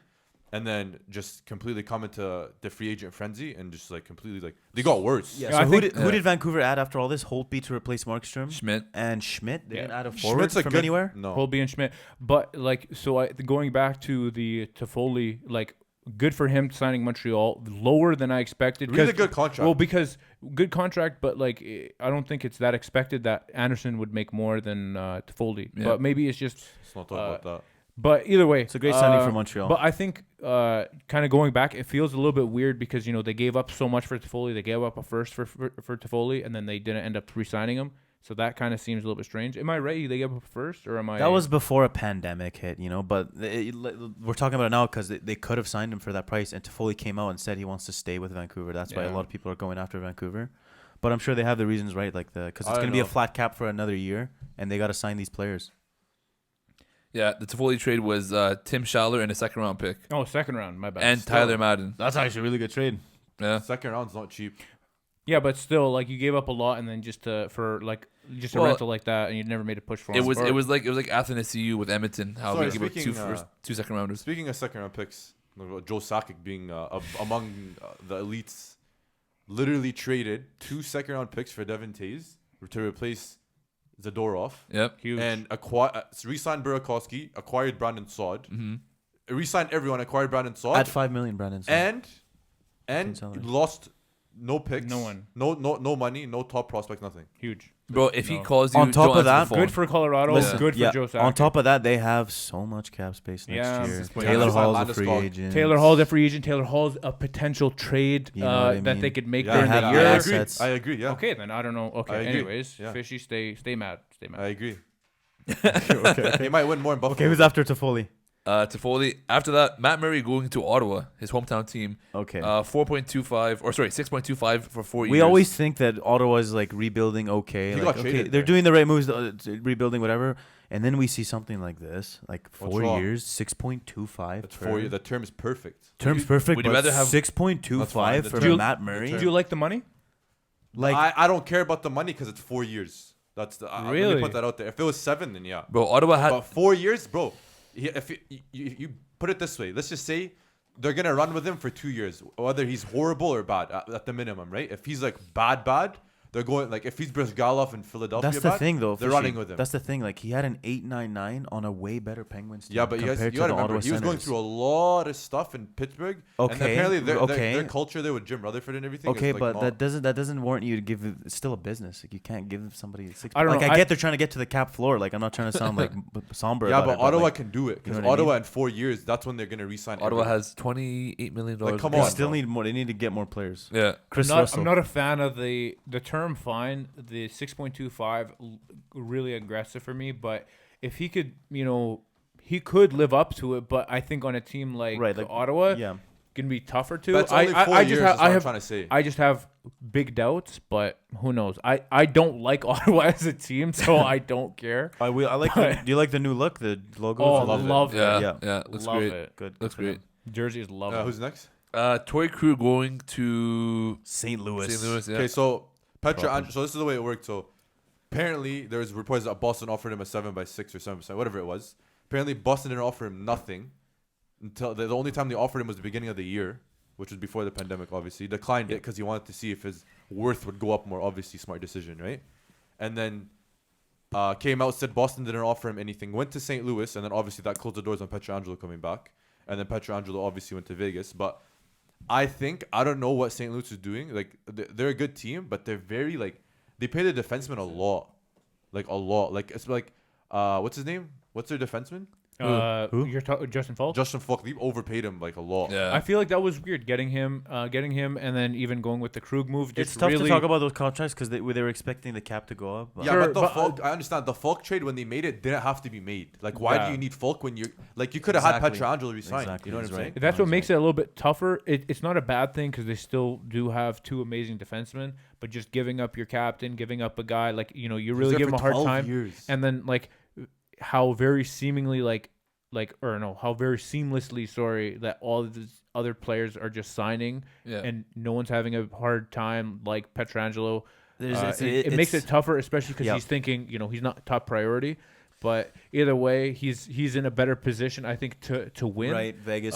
D: and then just completely come into the free agent frenzy and just like completely like they got worse.
B: Yeah.
C: Yeah,
B: So
C: I
B: who
C: think-
B: did Vancouver add after all this? Holtby to replace Markstrom
A: Schmidt.
B: and Schmidt. They
C: Yeah.
B: didn't add a forward
D: Schmidt's a
B: from
D: good
B: anywhere.
D: No,
C: Holtby and Schmidt. But like, so going back to the Toffoli, like, good for him signing Montreal, lower than I expected.
D: really
C: 'cause-
D: good contract.
C: Well, because good contract, but like, I don't think it's that expected that Anderson would make more than Toffoli.
A: Yeah.
C: But maybe it's just.
D: Let's not talk about that.
C: But either way,
B: It's a great signing for Montreal.
C: But I think, kind of going back, it feels a little bit weird because they gave up so much for Toffoli. They gave up a first for Toffoli, and then they didn't end up re-signing him. So that kind of seems a little bit strange. Am I right? They gave up a first, or am I?
B: That was before a pandemic hit, But we're talking about it now because they could have signed him for that price, and Toffoli came out and said he wants to stay with Vancouver. That's why a
C: Yeah.
B: lot of people are going after Vancouver. But I'm sure they have the reasons right, like because
D: I
B: it's going to be a
D: know.
B: flat cap for another year, and they got to sign these players.
A: Yeah, the Toffoli trade was Tim Schaller and a second round pick,
C: Oh, second round. My bad.
A: and
C: Still.
A: Tyler Madden.
B: That's actually a really good trade.
A: Yeah,
D: Second round's not cheap.
C: Yeah, but still, like, you gave up a lot, and then just for like just a
A: Well,
C: rental like that, and you never made a push for him.
A: it was like Athens CU with Edmonton. How
D: Sorry,
A: we gave up
D: speaking,
A: two second rounders.
D: Speaking of second round picks, Joe Sakic being among the elites, literally traded 2 second round picks for Devin Tays to replace Zadorov,
A: Yep.
C: huge.
D: and re-signed Burakovsky, acquired Brandon Saad,
A: Mm-hmm.
D: re-signed everyone, acquired Brandon Saad,
B: At $5 million, Brandon.
D: and
B: salary.
D: lost no picks,
C: No one.
D: no money, no top prospect, nothing.
C: Huge.
A: Bro, if he
C: No.
A: calls you,
B: On top
A: don't
B: of
A: answer
B: that,
A: the phone.
C: Good for Colorado.
B: Listen,
C: Good for
B: yeah,
C: Joe Sakic.
B: on top of that, they have so much cap space next
C: Yeah.
B: year.
A: This is point.
B: Taylor
D: Yeah,
B: Hall's a
D: Landis
B: free
D: gone.
B: agent.
C: Taylor Hall's a free agent. Taylor Hall's a potential trade
B: You know what I
C: that
B: mean?
C: they could make
D: Yeah,
C: during
B: they
C: the
B: have
C: year.
B: assets.
D: I agree. Yeah,
C: Okay, then I don't know. Okay,
D: I agree.
C: anyways,
D: Yeah.
C: Fishy, stay mad. Stay mad.
D: I agree.
B: okay.
D: He might win more in Buffalo.
B: Okay, who's after Toffoli?
A: Toffoli. After that, Matt Murray going to Ottawa, his hometown team.
B: Okay.
A: 4.25 or sorry, 6.25 for 4 years.
B: We always think that Ottawa is like rebuilding okay.
D: He
B: Like,
D: got
B: okay,
D: traded
B: they're
D: there.
B: doing the right moves, rebuilding whatever. And then we see something like this, like
D: What's
B: 4
D: wrong?
B: years, 6.25.
D: That's 4 years. The term is perfect.
B: Term's perfect,
A: would you
B: but
A: rather have-
B: 6.25
D: That's fine, the
B: for
D: term-
B: Matt
D: the
B: Murray?
C: Do you like the money?
B: Like,
D: I don't care about the money because it's 4 years. That's the let
C: Really?
D: me put that out there. If it was 7, then yeah.
A: Bro, Ottawa had
D: But 4 years, bro. If you put it this way, let's just say they're gonna run with him for 2 years, whether he's horrible or bad at the minimum, right? If he's like bad, they're going like if he's Brizgalov in Philadelphia.
B: that's the
D: bad,
B: thing, though.
D: They're
B: Fishy.
D: running with him.
B: That's the thing. Like, he had an 8.99 on a way better Penguins team.
D: Yeah, but you
B: compared to
D: gotta
B: the
D: remember,
B: Ottawa
D: he was going
B: Senators.
D: through a lot of stuff in Pittsburgh. And
B: Okay,
D: apparently
B: okay.
D: their culture there with Jim Rutherford and everything.
B: Okay,
D: is like
B: but
D: not-
B: that doesn't warrant you to give it. It's still a business. Like, you can't give somebody 6.
C: I don't
B: like
C: know,
B: I get they're trying to get to the cap floor. Like, I'm not trying to sound like somber.
D: yeah,
B: about
D: but
B: it,
D: Ottawa
B: like,
D: can do it because
B: you know what I
D: Ottawa
B: mean?
D: in 4 years, that's when they're gonna re-sign.
A: Ottawa
D: everyone.
A: has $28 million.
D: Like, come
B: they
D: on,
B: still
D: bro.
B: need more. They need to get more players.
A: Yeah.
B: Chris
C: I'm
B: Russell.
C: not a fan of the term fine. The 6.25 really aggressive for me, but if he could, he could live up to it. But I think on a team like,
B: Right, like,
C: Ottawa,
B: yeah.
C: gonna be tougher to.
D: That's only 4 years.
C: just
D: Is
C: have,
D: what I'm trying to say.
C: I just have big doubts, but who knows? I don't like Ottawa as a team, so I don't care.
B: I like.
C: But-
B: Do you like the new look? The logo.
C: Oh,
D: love it.
C: love it.
A: Yeah.
B: Yeah.
A: Yeah. Looks
C: Love
A: great.
C: it.
B: good.
A: Looks
B: for
A: great.
B: them.
C: Jerseys love it.
D: Who's next?
A: Toy Crew going to
B: St. Louis.
A: St. Louis. Yeah.
D: Okay, so Petra.
B: Problem.
D: So this is the way it worked. So apparently there was reports that Boston offered him a 7x6 or 7%, whatever it was. Apparently Boston didn't offer him nothing until the only time they offered him was the beginning of the year, which was before the pandemic. Obviously, he declined it because he wanted to see if his worth would go up more. Obviously, smart decision, right? And then came out, said Boston didn't offer him anything. Went to St. Louis, and then obviously that closed the doors on Pietrangelo coming back. And then Pietrangelo obviously went to Vegas. But I don't know what St. Louis is doing. Like they're a good team, but they're very like they pay the defenseman a lot, like a lot. Like it's like what's his name? What's their defenseman?
B: Who?
C: You're talking Justin Falk.
D: Justin Falk, they overpaid him like a lot.
A: Yeah.
C: I feel like that was weird getting him, and then even going with the Krug move. Just
B: It's tough
C: really,
B: to talk about those contracts because they were expecting the cap to go up. But
D: Yeah,
C: Sure,
D: but the
C: but,
D: Falk, I understand the Falk trade when they made it didn't have to be made. Like, why
C: Yeah.
D: do you need Falk when you're like you could have had
B: Exactly.
D: Pietrangelo resign?
B: Exactly,
D: You know what
B: he's
D: I'm saying?
B: right.
C: That's
B: No,
C: what
B: he's
C: makes it a little bit tougher. It's not a bad thing because they still do have two amazing defensemen, but just giving up your captain, giving up a guy like you really
D: there
C: give him
D: for
C: a hard
D: 12
C: time,
D: years.
C: and then like how very seemingly how very seamlessly that all of these other players are just signing,
A: Yeah.
C: and no one's having a hard time like Pietrangelo.
B: There's-
C: It makes it tougher, especially because
B: Yeah.
C: he's thinking, he's not top priority. But either way, he's in a better position, I think, to win.
B: right, Vegas.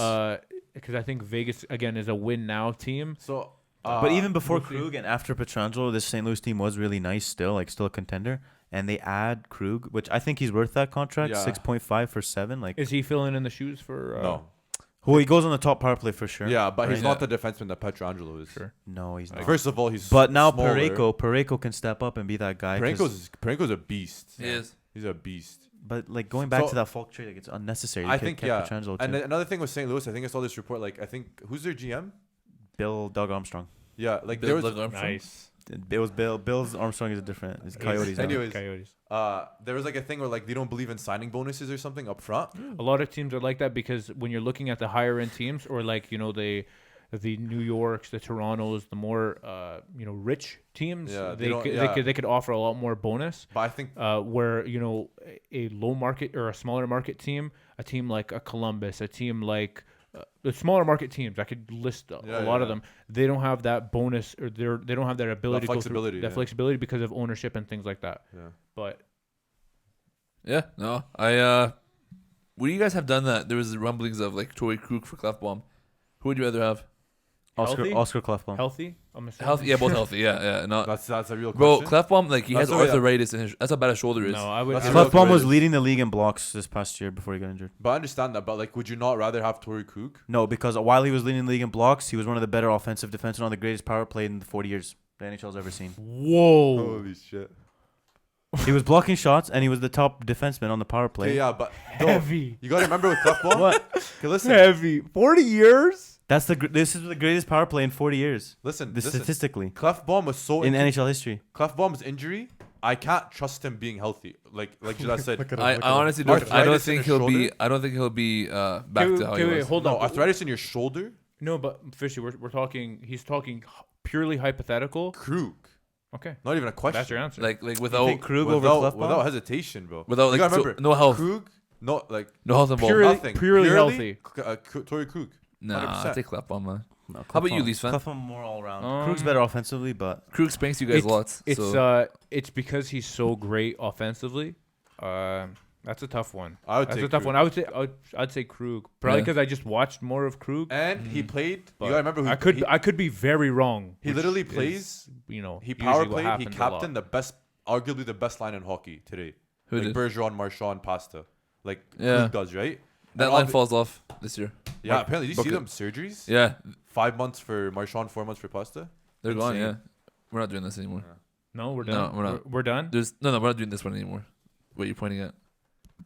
C: Because I think Vegas again is a win now team.
D: So,
B: but even before
C: we'll see.
B: Krug and after Pietrangelo, this St. Louis team was really nice still, still a contender. And they add Krug, which I think he's worth that contract,
D: Yeah.
B: 6.5 for 7.
C: Is he filling in the shoes for?
D: no,
B: Well, he goes on the top power play for sure.
D: yeah, but he's
A: Right.
D: not the defenseman that Pietrangelo is.
C: Sure.
B: No, he's not.
D: First of all, he's
B: But now
D: smaller.
B: Parayko can step up and be that guy. 'cause-
D: Parayko's a beast.
A: He is.
D: He's a beast.
B: But going back
D: So-
B: to that Falk trade, it's unnecessary.
D: I
B: They
D: think
B: kept
D: yeah.
B: Pietrangelo
D: And
B: too.
D: then another thing with St. Louis, I think I saw this report. Like I think who's their GM?
B: Doug Armstrong.
D: Yeah, like
A: Bill
D: there was
A: Armstrong.
B: It was Bill. Bill's Armstrong is different. It's Coyotes. now.
D: Anyways.
C: Coyotes.
D: there was like a thing where like they don't believe in signing bonuses or something up front.
C: A lot of teams are like that because when you're looking at the higher end teams, or like the New Yorks, the Torontos, the more rich teams,
D: Yeah,
C: they could offer a lot more bonus.
D: But I think
C: Where a low market or a smaller market team, a team like a Columbus, a team like the smaller market teams, I could list a lot of them. They don't have that bonus, or they don't have that ability,
D: flexibility,
C: that
D: yeah.
C: flexibility because of ownership and things like that.
D: yeah.
C: But
A: Yeah. No. Would you guys have done that? There was rumblings of like Torrey Krug for Clefbaum. Who would you rather have?
C: Healthy?
B: Oscar Clefbaum.
C: healthy, I'm assuming.
A: Healthy? Yeah, both healthy. Yeah. No.
D: That's a real
A: Bro,
D: question.
A: Clefbaum, like he has
D: That's the way I-
A: arthritis, and that's how bad his shoulder is.
C: No, I would.
D: That's
C: I
D: a
C: would-
D: real
B: Clefbaum was
D: greatest.
B: leading the league in blocks this past year before he got injured.
D: But I understand that. But like, would you not rather have Torrey Krug?
B: No, because while he was leading the league in blocks, he was one of the better offensive defensemen on the greatest power play in the 40 years the NHL's ever seen.
C: Whoa.
D: Holy shit!
B: He was blocking shots, and he was the top defenseman on the power play.
D: Okay, yeah, but no,
C: Heavy.
D: you gotta remember with Clefbaum.
B: What?
D: Okay, listen,
C: Heavy. 40 years?
B: This is the greatest power play in 40 years.
D: listen.
B: Statistically,
D: Clefbaum was so
B: in
D: into
B: NHL history.
D: Clefbaum's injury. I can't trust him being healthy. Like Jada said.
A: I honestly don't. I don't
D: Arthritis in
A: think
D: his
A: he'll be.
D: shoulder?
A: I don't think he'll be back to how he was.
C: Hold
D: No,
C: on.
D: arthritis in your shoulder.
C: No, but Fishy, we're talking. He's talking purely hypothetical.
D: Krug.
C: Okay,
D: Not even a question.
C: that's your answer.
A: Like
B: You
A: without
B: think Krug over
D: without,
B: Clefbaum?
D: without hesitation, bro.
A: Without,
D: You
A: like,
D: gotta
A: so-
D: remember,
A: no health.
D: Krug, no like
A: no health involved.
C: Purely-
D: nothing.
C: healthy.
D: Torrey Krug.
A: Nah,
D: 100%.
A: I take Clefbaum, man.
B: No,
A: How about you,
B: Clefbaum-
A: Leafs fan?
B: Clefbaum more all around.
C: Um,
B: Krug's better offensively, but
A: Krug spanks you guys lots.
C: It's
A: so.
C: it's because he's so great offensively. That's a tough one.
D: I would
C: That's
D: take
C: a tough
D: Krug.
C: one. I'd say Krug, probably
A: Yeah.
C: because I just watched more of Krug.
D: And he played.
C: But
D: You gotta remember who
C: I could be very wrong.
D: he
C: which
D: literally
C: is,
D: plays.
C: He
D: He
C: usually
D: power
C: what
D: played. He
C: happens a lot.
D: captained the best, arguably the best line in hockey today.
A: Who
D: like
A: did?
D: Bergeron, Marchand, Pasta. Like
A: Yeah.
D: Krug does, right?
A: That
D: And
A: line
D: obvi-
A: falls off this year.
D: Yeah, apparently. Did you see
A: Bucket.
D: them surgeries?
A: Yeah,
D: 5 months for Marchand, 4 months for Pasta.
A: they're gone.
D: Insane.
A: Yeah, we're not doing this anymore.
C: No, we're
A: No,
C: done.
A: we're not.
C: We're done.
A: There's no, we're not doing this one anymore. What you're pointing at?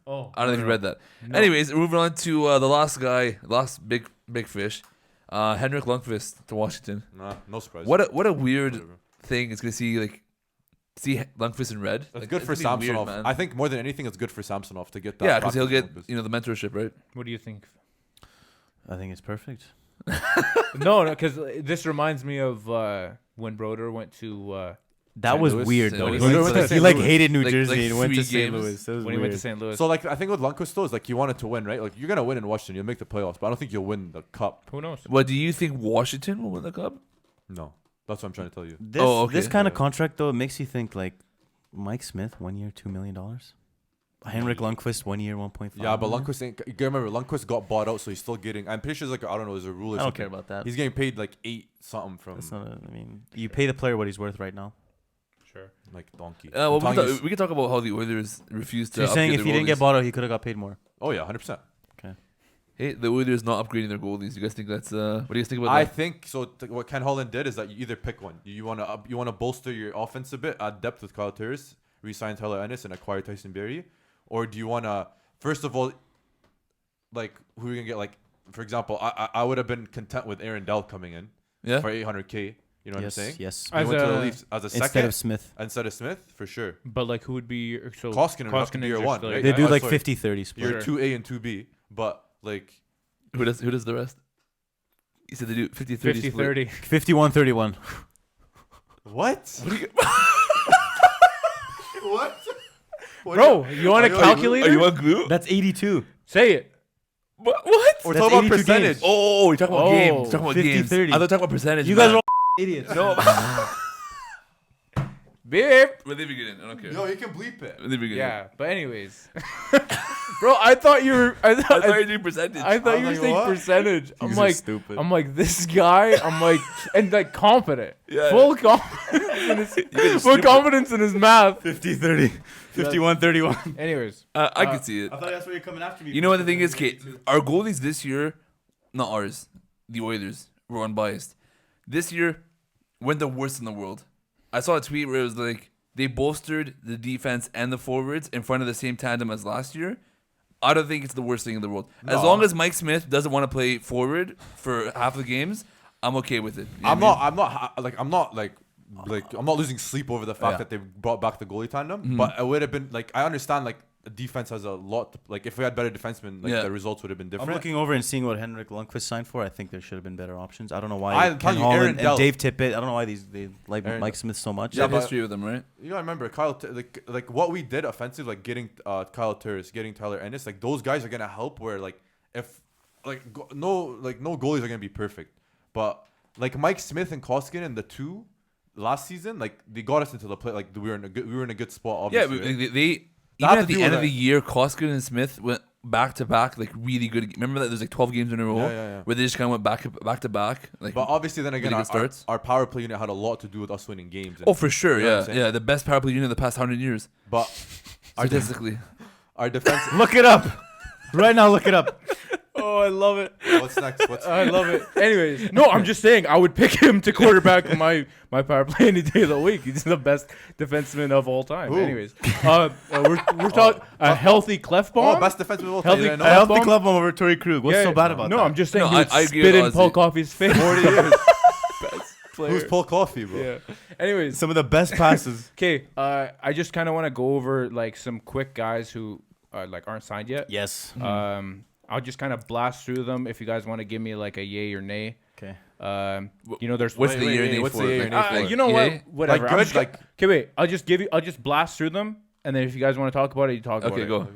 C: Oh,
A: I don't know if you read that.
C: No.
A: Anyways, moving on to the last guy, last big fish, Henrik Lundqvist to Washington.
D: Nah, no surprise.
A: What a weird
D: Whatever.
A: thing it's gonna see Lundqvist in red.
D: That's
A: Like,
D: good
A: it's
D: for
A: gonna be weird,
D: Samsonov.
A: man.
D: I think more than anything, it's good for Samsonov to get that.
A: Yeah, because he'll
D: practice
A: get
D: focus.
A: the mentorship, right?
C: What do you think?
B: I think it's perfect.
C: No, because this reminds me of when Broder went to
B: That
A: St.
B: was
A: Louis?
B: weird
A: St.
B: though.
A: Louis.
B: He went
A: St.
B: to-
A: Louis.
B: He like hated New
A: Like-
B: Jersey
A: like
B: and went to
A: 3
B: St.
A: games.
B: Louis. That was
C: when he went to
B: weird.
C: St. Louis.
D: So like I think with Lundqvist though, is like you wanted to win, right? Like you're gonna win in Washington, you'll make the playoffs, but I don't think you'll win the cup.
C: Who knows?
A: What do you think Washington will win the cup?
D: No, that's what I'm trying to tell you.
B: This
A: Oh, okay.
B: this kind of
D: Yeah.
B: contract though, it makes you think like Mike Smith 1 year $2 million. Henrik Lundqvist 1 year 1.5.
D: Yeah, but
B: million.
D: Lundqvist ain't. You gotta remember, Lundqvist got bought out, so he's still getting. I'm pretty sure it's like I don't know, there's a rule. Or
B: I don't
D: something.
B: care about that.
D: He's getting paid like 8 something from
B: That's not. I mean, you pay the player what he's worth right now.
C: Sure.
D: like donkey.
A: Well,
D: I'm telling you,
A: we can talk about how the Oilers refused
B: So
A: to.
B: you're saying
A: upgrade
B: if
A: their
B: he didn't get
A: goalies.
B: bought out, he could have got paid more.
D: oh yeah, 100%.
A: Hey, the Oilers not upgrading their goalies. You guys think that's what do you guys think about
D: I
A: that?
D: think so. What Ken Holland did is that you either pick one. You wanna bolster your offense a bit, add depth with Kyle Turris, re-sign Tyler Ennis, and acquire Tyson Berry, or do you wanna first of all like who are you gonna get? Like for example, I would have been content with Aaron Dell coming in
A: Yeah.
D: for 800K. You know what I'm
B: Yes,
D: saying?
B: yes.
D: He
C: As
D: went to the
C: a-
D: Leafs as a second
B: Instead of Smith.
D: for sure.
C: But like, who would be so
D: Koskinen would have to be your
C: just
D: one,
C: like-
D: right?
B: They do
D: I-
B: like
D: sorry.
B: 50-30 split.
D: You're 2A and 2B, but like
A: Who does the rest? You said they do 50-30 split.
C: 50-30.
B: 51-31.
D: what? What?
C: Bro, you want a calculator?
A: Are you on glue?
B: That's 82.
C: Say it.
A: What?
D: We're
B: That's
D: talking about
B: 82
D: percentage.
B: games.
A: Oh, you're talking about
C: Oh,
A: games. You're talking about
B: 50-30.
A: games. I thought you were talking about percentage.
B: You guys
A: man.
B: are all idiots.
A: No.
C: Beep.
A: Where they beginning? I don't care.
D: Yo, you can bleep it.
A: Where they beginning?
C: Yeah, but anyways. Bro, I thought you were
A: I thought you were doing percentage.
C: I thought
D: I
C: you were
D: was like,
C: saying
D: what?
C: percentage.
B: You guys are stupid.
C: I'm like this guy. I'm like and like confident.
A: Yeah.
C: Full confidence in
A: guys are
C: his full
A: stupid.
C: confidence in his math.
B: 50-30. 51-31.
C: Anyways,
A: I can see it.
B: thought that's where you're coming after me.
A: You know what the thing is, Kate? Our goalies this year, not ours, the Oilers, were unbiased. This year, weren't the worst in the world. I saw a tweet where it was like, they bolstered the defense and the forwards in front of the same tandem as last year. I don't think it's the worst thing in the world. As
D: No.
A: long as Mike Smith doesn't want to play forward for half the games, I'm okay with it. You know
D: I'm
A: what I
D: not I'm not losing sleep over the fact
A: Yeah.
D: that they brought back the goalie tandem. But it would have been like I understand like the defense has a lot. Like if we had better defensemen, like
A: Yeah.
D: the results would have been
B: I'm
D: different.
B: looking over and seeing what Henrik Lundqvist signed for. I think there should have been better options. I don't know why
D: I'm
B: Ken
D: telling you,
B: Holland
D: Aaron
B: and
D: Dell-
B: Dave Tippett. I don't know why they like
D: Aaron
B: Mike
D: Dell-
B: Smith so much.
A: You have
D: but-
A: history with them, right?
D: You gotta remember like what we did offensive, like getting Kyle Turris, getting Tyler Ennis, like those guys are gonna help. Where like if like no goalies are gonna be perfect, but like Mike Smith and Koskinen, the two last season, like they got us into the play. Like we were in a good spot.
A: Yeah,
D: Obviously, right?
A: they
D: That
A: even
D: had
A: at
D: to
A: the
D: do
A: end
D: with
A: of the
D: that.
A: year, Koskinen and Smith went back to back, like really good. Remember that there's like 12 games in a row
D: Yeah.
A: where they just kind of went back to back. Like,
D: But obviously, then again,
A: really good starts.
D: our power play unit had a lot to do with us winning games.
A: oh, for sure,
D: You know what I'm
A: yeah,
D: saying?
A: yeah, the best power play unit in the past 100 years,
D: But
A: statistically.
D: our defense.
B: Look it up. Right now, look it up.
C: oh, I love it.
D: What's next?
C: I love it. Anyways, no, I'm just saying I would pick him to quarterback my power play any day of the week. He's the best defenseman of all time.
D: Who?
C: Anyways, we're talking a healthy Clefbaum.
D: best defenseman of all
C: Healthy-
D: time. You didn't
B: I
D: know?
B: helped the
C: Bomb?
B: club bomb over Torrey Krug. What's
C: Yeah,
B: so bad
C: no,
B: about
C: no,
B: that?
C: I'm just saying
A: No,
C: he would
A: I agree
C: spit
A: with
C: in Paul
A: Auzzie.
C: Coffey's face.
D: 40 years.
C: Player.
D: Who's Paul Coffey, bro?
C: Yeah. Anyways,
B: Some of the best passes.
C: okay. I just kind of want to go over like some quick guys who like aren't signed yet.
B: Yes.
C: I'll just kind of blast through them if you guys want to give me like a yay or nay.
B: Okay.
C: You know, there's
A: What's
D: Wait,
A: the
D: wait,
A: year
D: wait,
A: name
D: what's
A: for?
D: the year
A: Like,
D: name for?
C: you know
A: Yay?
C: what? Whatever.
D: Like
C: I'm
D: good,
C: just
D: like
C: okay. Wait. I'll just blast through them, and then if you guys want to talk about it, you talk about
A: Okay,
C: it.
A: go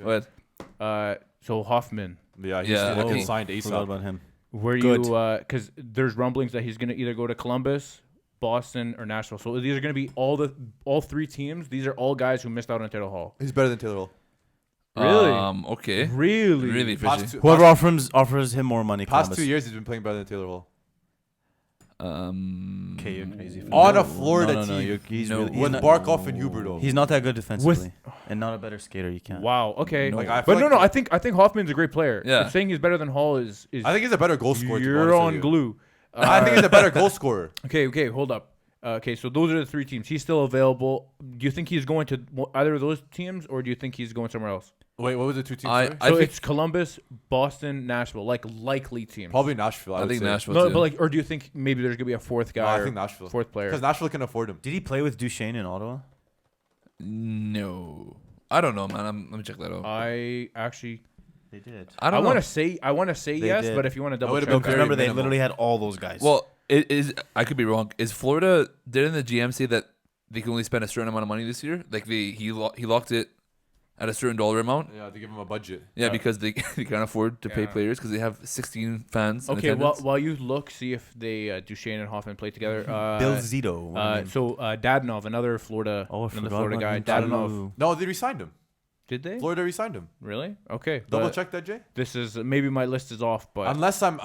A: ahead.
C: So Hoffman,
D: yeah, he's
A: Yeah,
D: looking
A: okay.
D: signed
B: Forgot
D: ASAP.
B: about him.
C: were
B: Good.
C: you? Because there's rumblings that he's gonna either go to Columbus, Boston, or Nashville. So these are gonna be all three teams. These are all guys who missed out on Taylor Hall.
D: He's better than Taylor Hall.
C: Really?
A: Okay.
C: Really?
A: Fishy.
B: Whoever offers him more money.
D: Past
B: Columbus.
D: 2 years, he's been playing better than Taylor Hall.
B: Okay, you're crazy.
D: On a Florida
B: no,
D: team.
B: he's
A: No.
B: really, he's
D: With
B: not,
D: Barkov and Huberdeau.
B: he's not that good defensively, and not a better skater. You can't.
C: Wow. Okay.
A: No.
D: Like, I
C: But
D: feel
C: no.
D: like-
C: I think Hoffman's a great player.
A: Yeah.
C: Saying he's better than Hall is
D: I think he's a better goal scorer. to be
C: you're
D: honest
C: on
D: with you.
C: glue.
D: I think he's a better goal scorer.
C: Okay, hold up. Okay, so those are the three teams. He's still available. Do you think he's going to either of those teams, or do you think he's going somewhere else?
D: Wait, what was the two teams?
A: I
D: sorry?
C: So
A: think-
C: it's Columbus, Boston, Nashville, like likely teams.
D: Probably Nashville.
A: I
D: would
A: think
D: say.
A: Nashville
C: No,
A: too.
C: but like, or do you think maybe there's gonna be a fourth
D: No,
C: guy?
D: I
C: or
D: think Nashville.
C: fourth player.
D: Because Nashville can afford him.
B: Did he play with Duchesne in Ottawa?
A: No, I don't know, man. Let me check that out.
C: I actually,
B: They did.
A: I don't know.
C: I want to say
B: They
C: yes,
B: did.
C: but if you want to double
D: would've
C: check,
D: been
B: Because
D: very
B: remember, they
D: minimal.
B: literally had all those guys.
A: Well, it is. I could be wrong. Is Florida? Didn't the GM say that they can only spend a certain amount of money this year? Like he locked it at a certain dollar amount.
D: Yeah, they give him a budget.
A: Yeah, because they can't afford to pay
C: Yeah.
A: players because they have 16 fans. in
C: okay. Well,
A: attendance.
C: while you look, see if they Duchesne and Hoffman play together.
B: Bill Zito. what do you mean?
C: So Dadonov, another Florida,
B: Oh, I
C: another
B: forgot
C: Florida
B: about
C: guy.
B: him
C: Dadonov,
B: too.
D: No, they re-signed him.
C: did they?
D: Florida re-signed him.
C: Really? Okay.
D: Double
C: but
D: check that, Jay.
C: This is maybe my list is off, but
D: Unless I'm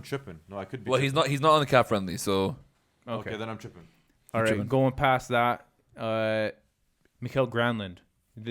D: tripping. No, I could be.
A: well, he's not on the cap friendly, so
C: okay.
D: Okay, then I'm tripping.
C: All right,
A: tripping.
C: going past that, Mikael Granlund.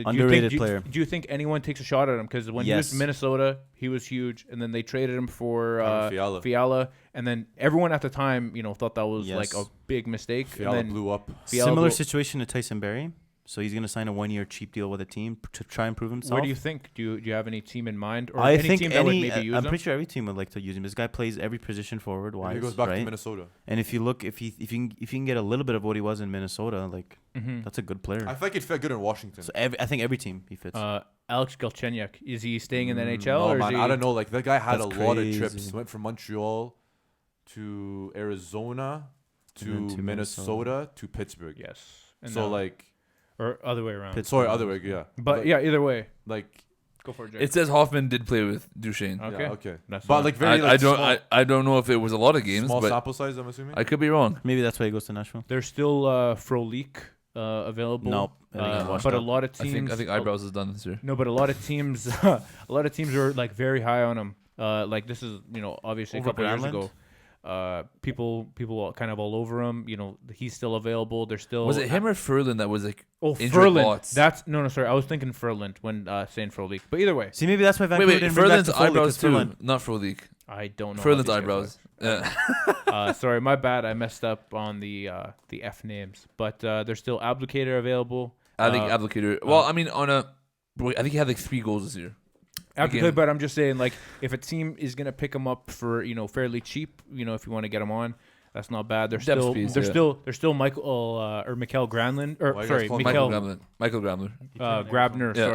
B: Underrated player.
C: Do you think anyone takes a shot at him? Because when he was
B: Yes.
C: in Minnesota, he was huge, and then they traded him for
D: Fiala.
C: Fiala, and then everyone at the time, thought that was
B: Yes.
C: like a big mistake.
D: Fiala
C: and then
D: blew up.
C: Fiala
B: Similar
C: go-
B: situation to Tyson Berry. So he's gonna sign a 1-year cheap deal with a team to try and prove himself.
C: Where do you think? Do you have any team in mind, or
B: I
C: any
B: think
C: team that would maybe use
B: I'm
C: him?
B: pretty sure every team would like to use him. This guy plays every position forward
D: And
B: wise,
D: he goes back
B: right?
D: to Minnesota.
B: And if you look, if you can get a little bit of what he was in Minnesota, like that's a good player.
D: I feel like he'd fit good in Washington.
B: So I think every team he fits.
C: Alex Galchenyuk, is he staying in the NHL?
D: No,
C: or is
D: man,
C: he...
D: I don't know. Like that guy had
B: That's
D: a lot of
B: crazy.
D: trips. Went from Montreal to Arizona to
B: And then to
D: Minnesota to Pittsburgh.
C: Yes. And
D: So
C: now-
D: like,
C: or other way around.
D: sorry, other way. Yeah.
C: But yeah, either way,
D: Like,
C: go for it, Jake.
A: It says Hoffman did play with Duchesne.
C: Okay.
D: yeah, okay.
C: That's
D: But
C: fine.
D: like very
A: I
D: like
A: don't
D: small,
A: I don't know if it was a lot of games,
D: small
A: but
D: sample size. I'm assuming.
A: I could be wrong.
B: Maybe that's why he goes to Nashville.
C: There's still Frolik available.
B: Nope. I think he's washed
C: But a
B: up.
C: lot of teams.
A: I think Eyebrows is done this year.
C: No, but a lot of teams, a lot of teams are like very high on him. Like this is, obviously
B: Over
C: a couple years
B: Granlund?
C: ago. People kind of all over him. He's still available. There's still
A: Was it him or Furlan that was like
C: Oh,
A: injured
C: Furland.
A: lots?
C: That's no, sorry. I was thinking Furland when saying Frolik. But either way,
B: See, maybe that's why
A: wait,
B: Vancouver
A: wait,
B: didn't bring back
A: Furlan's
B: the Foley,
A: eyebrows
B: 'cause
A: too,
B: Furlan-
A: not Frolik.
C: I don't know. how
A: Furlan's
C: these guys
A: eyebrows. Yeah.
C: are. Sorry, my bad. I messed up on the F names. But there's still Applicator available.
A: I think Applicator. Well, I mean, I think he had like 3 goals this year.
C: Applicator, but I'm just saying, like, if a team is gonna pick him up for fairly cheap, if you want to get him on, that's not bad. There's
A: Depth
C: still
A: piece,
C: there's
A: yeah.
C: still there's still Michael or Mikael Granlund
D: Why
C: or
D: you guys
C: sorry
D: call him
A: Michael
C: Mikael
A: Gramler. Michael Gramler.
C: Grabner.
A: Yeah.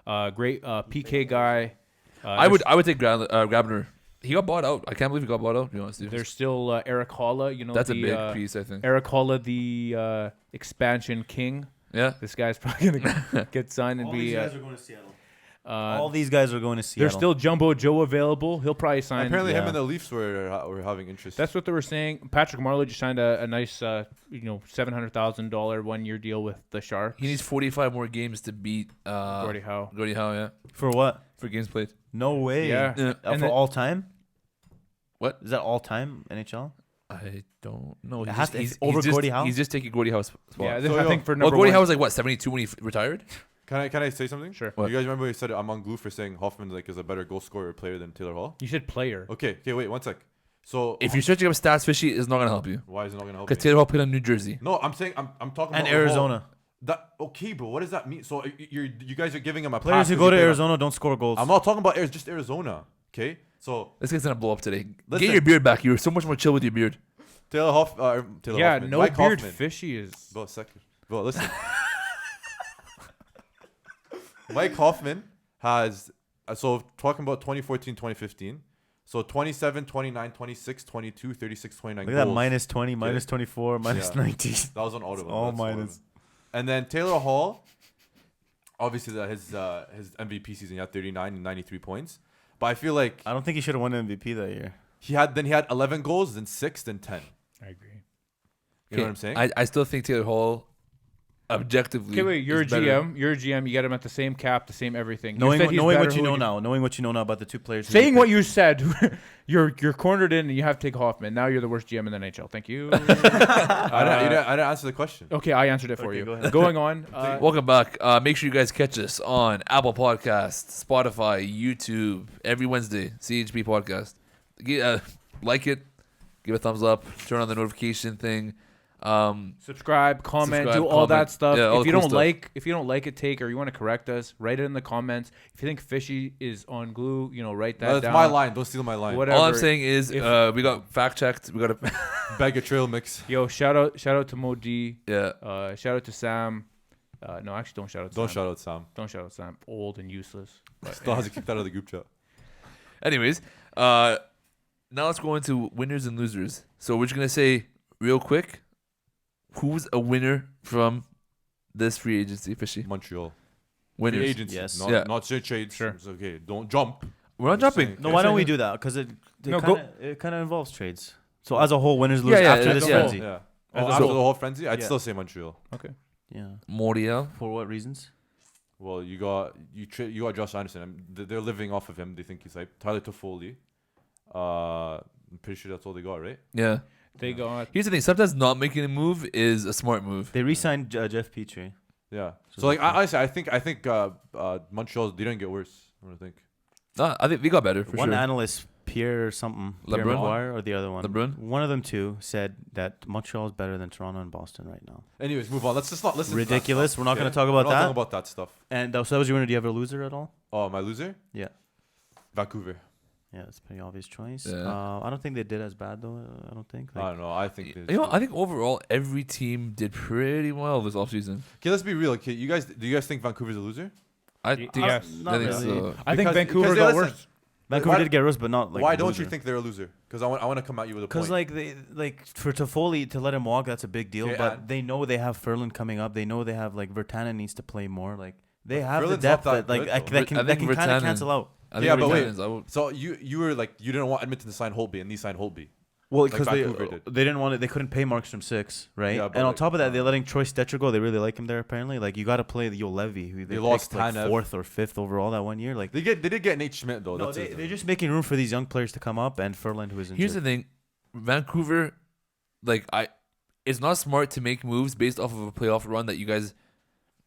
C: Sorry, great PK guy.
A: I would take Grabner. He got bought out. I can't believe he got bought out. To be honest, with you.
C: There's still Eric Holla.
A: That's a big piece, I think.
C: Eric Holla, the expansion king.
A: Yeah.
C: This guy's probably gonna get signed and
B: All
C: be.
B: these guys are going to Seattle.
C: Uh,
B: All these guys are going to Seattle.
C: there's still Jumbo Joe available. He'll probably sign.
D: Apparently, him
B: yeah.
D: and the Leafs were having interest.
C: That's what they were saying. Patrick Marleau just signed a nice, $700,000 1-year deal with the Sharks.
A: He needs 45 more games to beat
C: Gordie Howe.
A: Gordie Howe, yeah.
B: For what?
A: For games played.
B: No way.
C: Yeah.
A: Yeah.
C: And
B: For
C: then-
B: all time?
A: What?
B: Is that all time NHL?
A: I don't know.
B: It has to- it's over Gordie Howe?
A: He's just taking Gordie Howe's spot.
C: Yeah,
D: So,
C: I
D: yo,
C: think for
A: Well,
C: number
A: Gordie
C: one.
A: Howe was like what 72 when he retired.
D: Can I say something?
C: Sure.
A: What?
D: You guys remember he said I'm on glue for saying Hoffman is a better goal scorer player than Taylor Hall?
C: You said player.
D: Okay, wait, one sec. So
A: If you're searching up stats, Fishy is not gonna help you
D: why is it not gonna help?
A: because
D: Me?
A: Taylor Hall played on New Jersey.
D: No, I'm saying I'm talking
B: And
D: about
B: Arizona.
D: That okay, bro? What does that mean? So you guys are giving him a
B: Players
D: pass
B: who
D: 'cause
B: go
D: he
B: to
D: played on-
B: Arizona don't score goals.
D: I'm not talking about just Arizona. Okay, so
A: This guy's gonna blow up today.
D: Listen.
A: Get your beard back. You were so much more chill with your beard.
D: Taylor Hoffman.
C: No
D: Mike
C: beard.
D: Hoffman.
C: Fishy is.
D: Bro, second. Bro, listen. Mike Hoffman has so talking about 2014, 2015. So 27, 29, 26, 22, 36, 29
B: Look at that
D: goals.
B: minus 20, minus 24, minus
D: Yeah.
B: 19.
D: That was on Ottawa.
B: All
D: That's
B: minus.
D: Ottawa. And then Taylor Hall, obviously his MVP season, he had 39 and 93 points. But I feel like
B: I don't think he should have won MVP that year.
D: he had 11 goals, then 6, then 10.
C: I agree.
D: You know what I'm saying?
A: I still think Taylor Hall, objectively.
C: Okay, wait. You're a
A: is better.
C: GM. You're a GM. You got him at the same cap, the same everything. You
B: Knowing
C: said he's
B: what
C: better,
B: you
C: who
B: know
C: would
B: now, knowing what you know now about the two players. who
C: Saying
B: you
C: what
B: picked.
C: you said, you're cornered in, and you have to take Hoffman. Now you're the worst GM in the NHL. Thank you.
D: I didn't answer the question.
C: Okay, I answered it for
B: Okay,
C: you.
B: go ahead.
C: Going on.
A: Welcome back. Make sure you guys catch us on Apple Podcasts, Spotify, YouTube every Wednesday. CHP Podcast. Like it, give a thumbs up, turn on the notification thing.
C: Subscribe, comment,
A: Subscribe,
C: do all that
A: comment.
C: stuff.
A: Yeah, all
C: if
A: the
C: you
A: cool
C: don't
A: stuff.
C: if you don't like a take or you want to correct us, write it in the comments. If you think Fishy is on glue, write that
D: That's
C: down.
D: my line. Don't steal my line.
C: Whatever.
A: All I'm saying is
C: If-
A: we got fact checked. We got a
D: Bag of trail mix.
C: Yo, shout out to Modi.
A: yeah.
C: Shout out to Sam. No, actually, don't shout out. To
D: Don't
C: Sam.
D: shout out Sam.
C: Don't shout out Sam. Old and useless. But
D: Still has to kicked out of the group chat.
A: Anyways, now let's go into winners and losers. So we're just gonna say real quick, who's a winner from this free agency, Fishy?
D: Montreal.
A: Winners.
D: Free agency.
B: Yes.
D: Not,
A: Yeah.
D: not straight trades.
C: Sure.
D: It's okay. Don't jump.
A: We're not
D: I'm just
A: jumping.
D: saying.
B: No,
D: Okay.
B: why don't we do that? Because it
C: No,
B: kind of involves trades. So as a whole, winners lose
A: Yeah, yeah,
B: after
A: yeah,
B: this
A: yeah.
B: frenzy.
D: Yeah.
C: As a
D: After
C: whole.
D: the whole frenzy, I'd
B: Yeah.
D: still say Montreal.
C: okay.
B: Yeah.
A: Moriel.
B: For what reasons?
D: Well, you got Josh Anderson. They're living off of him. They think he's like Tyler Toffoli. I'm pretty sure that's all they got, right?
A: Yeah.
C: They got.
A: Here's the thing. Sometimes not making a move is a smart move.
B: They re-signed Jeff Petrie.
D: Yeah.
B: So
D: So like, honestly, I think Montreal they didn't get worse. I think.
A: I think they got better for
B: One
A: sure.
B: analyst Pierre or something. Pierre
A: LeBrun?
B: Maguire or the other one.
A: LeBrun?
B: One of them two said that Montreal is better than Toronto and Boston right now.
D: Anyways, move on. Let's just not listen.
B: Ridiculous.
D: To that stuff,
B: We're not
D: okay?
B: going to talk
D: We're
B: about
D: not
B: that.
D: talking about that stuff.
B: And so that was your winner. Do you have a loser at all?
D: Oh, my loser?
B: Yeah.
D: Vancouver.
B: Yeah, that's a pretty obvious choice.
A: Yeah.
B: I don't think they did as bad though. I don't think.
D: I don't know. I think.
A: I think overall every team did pretty well this offseason.
D: Okay, let's be real. Okay, do you guys think Vancouver's a loser?
A: I
C: Yes.
A: think,
B: Not
A: I think
B: really.
A: so.
C: I think
D: Because-
C: Vancouver
D: because,
C: got
D: listen,
C: worse.
B: Vancouver
D: Why-
B: did get roast, but not like.
D: Why
B: a
D: don't
B: loser.
D: you think they're a loser? Because I want to come at you with a point.
B: Because like they for Toffoli to let him walk, that's a big deal.
D: Okay,
B: but
D: and-
B: they know they have Ferland coming up. They know they have like Vertanen needs to play more. Like they
D: But
B: have the
D: Ferland's
B: depth
D: not that
B: that like
D: good,
B: I-
D: though.
B: that can
A: I think
B: kind of
A: Vertanen-
B: cancel out.
A: I think
D: Yeah, but wait.
A: Vertanen's out.
D: So you were like you didn't want Edmonton to sign Holtby and they signed Holtby.
B: Well,
D: Like
B: because
D: Vancouver did.
B: they didn't want it. They couldn't pay Markstrom 6, right?
D: Yeah, but
B: and on
D: like,
B: top of that, they're letting Troy Stetcher go. They really like him there. Apparently, like you got to play the Levy, who
D: They
B: they
D: lost
B: picked, like
D: Tanev.
B: 4th or 5th overall that one year. Like
D: They did get Nate Schmidt though.
B: no,
D: That's it.
B: they're just making room for these young players to come up and Ferland, who is injured.
A: Here's the thing, Vancouver, it's not smart to make moves based off of a playoff run that you guys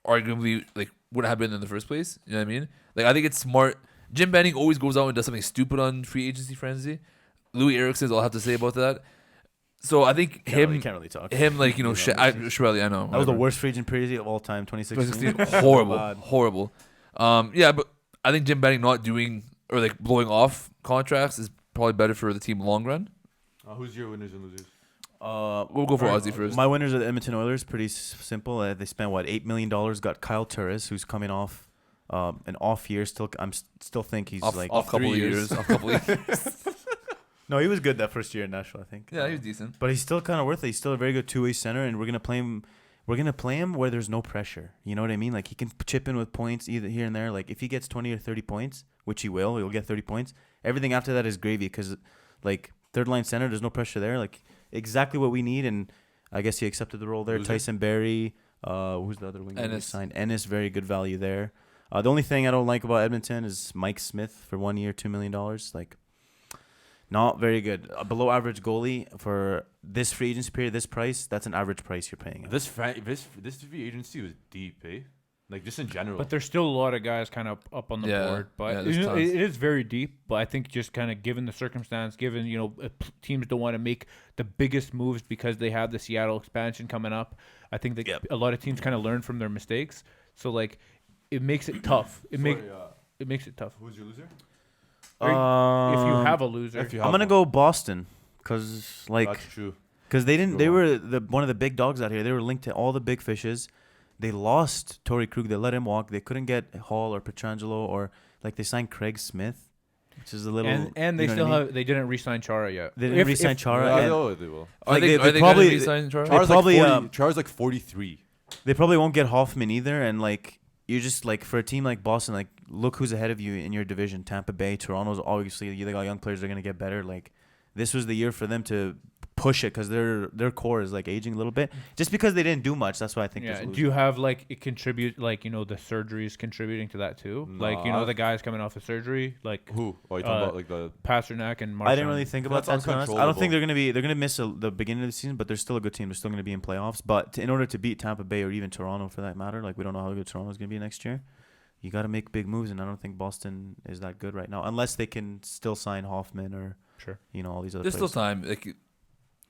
A: arguably wouldn't have been in the first place. You know what I mean? Like I think it's smart. Jim Benning always goes out and does something stupid on free agency frenzy. Louis Erickson's all I have to say about that. So I think
B: can't really talk.
A: Shirley, I know
B: That was the
A: whatever.
B: worst free agent period of all time, 2016.
A: 2016, horrible,
B: Bad.
A: horrible. Yeah, but I think Jim Benning not doing or blowing off contracts is probably better for the team long run.
D: Who's your winners and losers?
A: We'll go for Auzzie first.
B: My winners are the Edmonton Oilers. Pretty simple. They spent $8 million. Got Kyle Turris, who's coming off an off year. Still think he's
A: off,
B: like
A: off couple
D: 3
A: of
D: years.
A: years. Off couple of years.
B: No, he was good that first year in Nashville, I think.
A: Yeah, he was decent.
B: But he's still kind of worth it. He's still a very good two-way center, and we're gonna play him. We're gonna play him where there's no pressure. You know what I mean? Like he can chip in with points either here and there. Like if he gets 20 or 30 points, which he'll get 30 points. Everything after that is gravy because, like third line center, there's no pressure there. Like exactly what we need, and I guess he accepted the role there.
D: Who's
B: Tyson Berry, who's the other winger we
A: Ennis.
B: signed? Ennis, very good value there. The only thing I don't like about Edmonton is Mike Smith for 1 year, $2 million. Like. Not very good. A below average goalie for this free agency period, this price, that's an average price you're paying.
D: This free agency was deep, eh? Like just in general.
C: But there's still a lot of guys kind of up on the
A: Yeah,
C: board.
A: yeah,
C: But
A: there's tons.
C: it is very deep. But I think just kind of given the circumstance, given teams don't want to make the biggest moves because they have the Seattle expansion coming up. I think that a lot of teams kind of learn from their mistakes. So like, it makes it tough. It makes it tough.
D: Who's your loser?
C: If you have a loser,
B: I'm gonna go Boston, cause
D: That's true.
B: they didn't.
D: Go
B: They
D: on.
B: were one of the big dogs out here. They were linked to all the big fishes. They lost Torrey Krug. They let him walk. They couldn't get Hall or Pietrangelo or they signed Craig Smith, which is a little.
C: and they
B: you know
C: still
B: what I mean?
C: have they didn't re-sign Chara yet.
B: They didn't re-sign Chara.
D: Yeah,
B: and
D: they will.
A: Are
B: Like,
A: they,
B: they
A: are they
B: probably-
A: going to resign Chara?
B: Charles- probably,
D: Char's like 43.
B: They probably won't get Hoffman either, and you just for a team like Boston, look who's ahead of you in your division. Tampa Bay, Toronto's obviously they got young players. They're gonna get better. This was the year for them to push it because their core is aging a little bit. Just because they didn't do much, that's why I think.
C: Yeah.
B: there's a
C: Do you
B: loser.
C: have it contribute the surgeries contributing to that too?
D: Nah.
C: The guys coming off of surgery
D: Who? Oh, you talking about the?
C: Pasternak and Marchand.
B: I didn't really think about
D: That's
B: that. To be honest. I don't think
D: uncontrollable.
B: they're gonna miss the beginning of the season, but they're still a good team. They're still gonna be in playoffs. But in order to beat Tampa Bay or even Toronto for that matter, we don't know how good Toronto's gonna be next year. You got to make big moves, and I don't think Boston is that good right now, unless they can still sign Hoffman or
C: Sure.
B: all these other.
A: There's still time.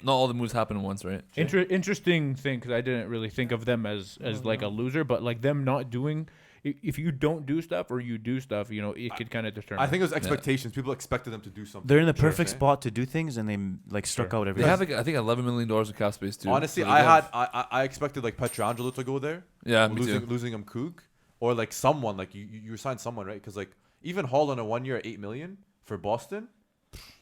A: Not all the moves happen once, right?
C: Interesting thing because I didn't really think of them as a loser, but them not doing. If you don't do stuff or you do stuff, it could kind of determine.
D: I think it was expectations. People expected them to do something.
B: They're in the
D: Sure.
B: perfect spot to do things, and they struck
C: Sure.
B: out
A: They
B: everything.
A: have I think $11 million in cap space too.
D: Honestly,
A: So they have-
D: I expected Pietrangelo to go there.
A: Yeah, me too.
D: losing him Krug or someone you signed someone, right? Because even Hall on a 1 year at $8 million for Boston,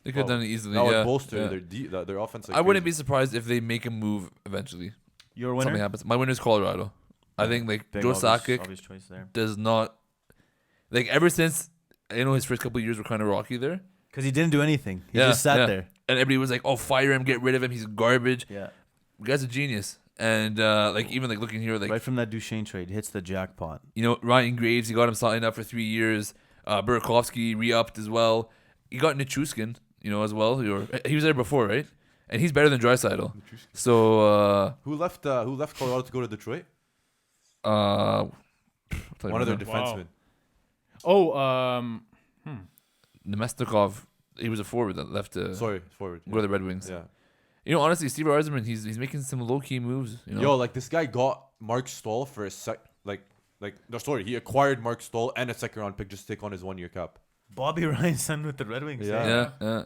A: They could have done it easily.
D: that
A: Yeah,
D: would bolster
A: yeah.
D: their offense.
A: I wouldn't be surprised if they make a move eventually.
B: Your
A: Something
B: winner.
A: happens. My winner is Colorado. I think
B: Big
A: Joe
B: obvious-
A: Sakic
B: obvious choice there.
A: does not ever since his first couple of years were kind of rocky there.
B: Because he didn't do anything. He just sat
A: yeah.
B: there.
A: And everybody was like, "Oh, fire him, get rid of him. He's garbage."
B: Yeah.
A: The guy's a genius. And even looking here,
B: Right from that Duchesne trade, hits the jackpot.
A: Ryan Graves, he got him signed up for 3 years. Burakovsky re-upped as well. He got Nichushkin, as well. He was there before, right? And he's better than Draisaitl. So
D: Who left Colorado to go to Detroit?
A: one
D: One of their defensemen.
C: Oh,
A: Nemestikov. He was a forward that left to
D: Sorry, forward.
A: go to the Red Wings.
D: Yeah.
A: You know, honestly, Steve Yzerman, he's making some low key moves. You know?
D: Yo, like this guy got Mark Stoll for a no, sorry, he acquired Mark Stoll and a second round pick just to take on his 1 year cap.
B: Bobby Ryan signed with the Red Wings.
D: Yeah.
A: yeah.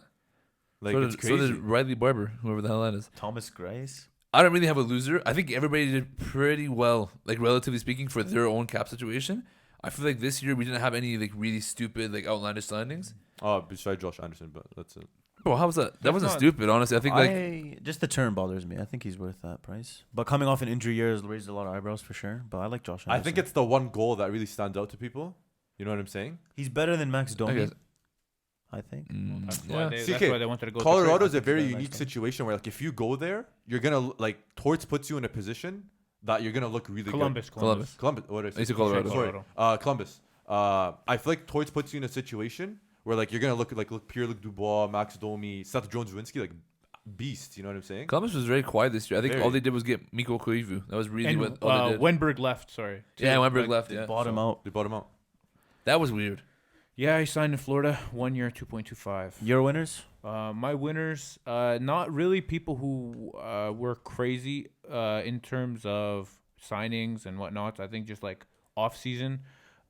D: Like
A: so
D: it's
A: did,
D: crazy.
A: So did Riley Barber, whoever the hell that is.
B: Thomas Grice.
A: I don't really have a loser. I think everybody did pretty well, like relatively speaking, for their own cap situation. I feel like this year we didn't have any like really stupid, like outlandish signings.
D: Oh, besides Josh Anderson, but that's it.
A: Bro, how was that? That wasn't
C: not-
A: stupid, honestly. I think like
B: Just the term bothers me. I think he's worth that price. But coming off an injury year has raised a lot of eyebrows for sure. But I like Josh Anderson.
D: I think it's the one goal that really stands out to people. You know what I'm saying?
B: he's better than Max
A: I
B: Domi.
A: guess.
B: I think.
C: That's
A: yeah.
C: why they,
D: See,
C: that's
D: okay,
C: why they wanted to go.
D: Colorado's a
B: I think
D: very
B: it's very
D: unique
B: nice,
D: situation where like if you go there, you're gonna like Torts puts you in a position that you're gonna look really
C: Columbus.
A: Columbus.
D: good. Columbus. What did I
A: I
D: say?
A: said Colorado.
D: Sorry. Columbus. I feel like Torts puts you in a situation where like you're gonna look Pierre-Luc Dubois, Max Domi, Seth Jones-Winsky, like beasts. You know what I'm saying?
A: Columbus was very quiet this year. I think
D: Very.
A: all they did was get Mikko Koivu. That was really
C: And
A: what all they did.
C: Wenberg left. Sorry.
A: Yeah, Wenberg
C: Like,
A: left.
B: They
A: Yeah,
B: bought him out.
D: They bought him out.
A: that was weird.
C: Yeah, he signed in Florida, 1 year, 2.25.
B: Your winners?
C: My winners, not really people who were crazy in terms of signings and whatnot. I think just like off season,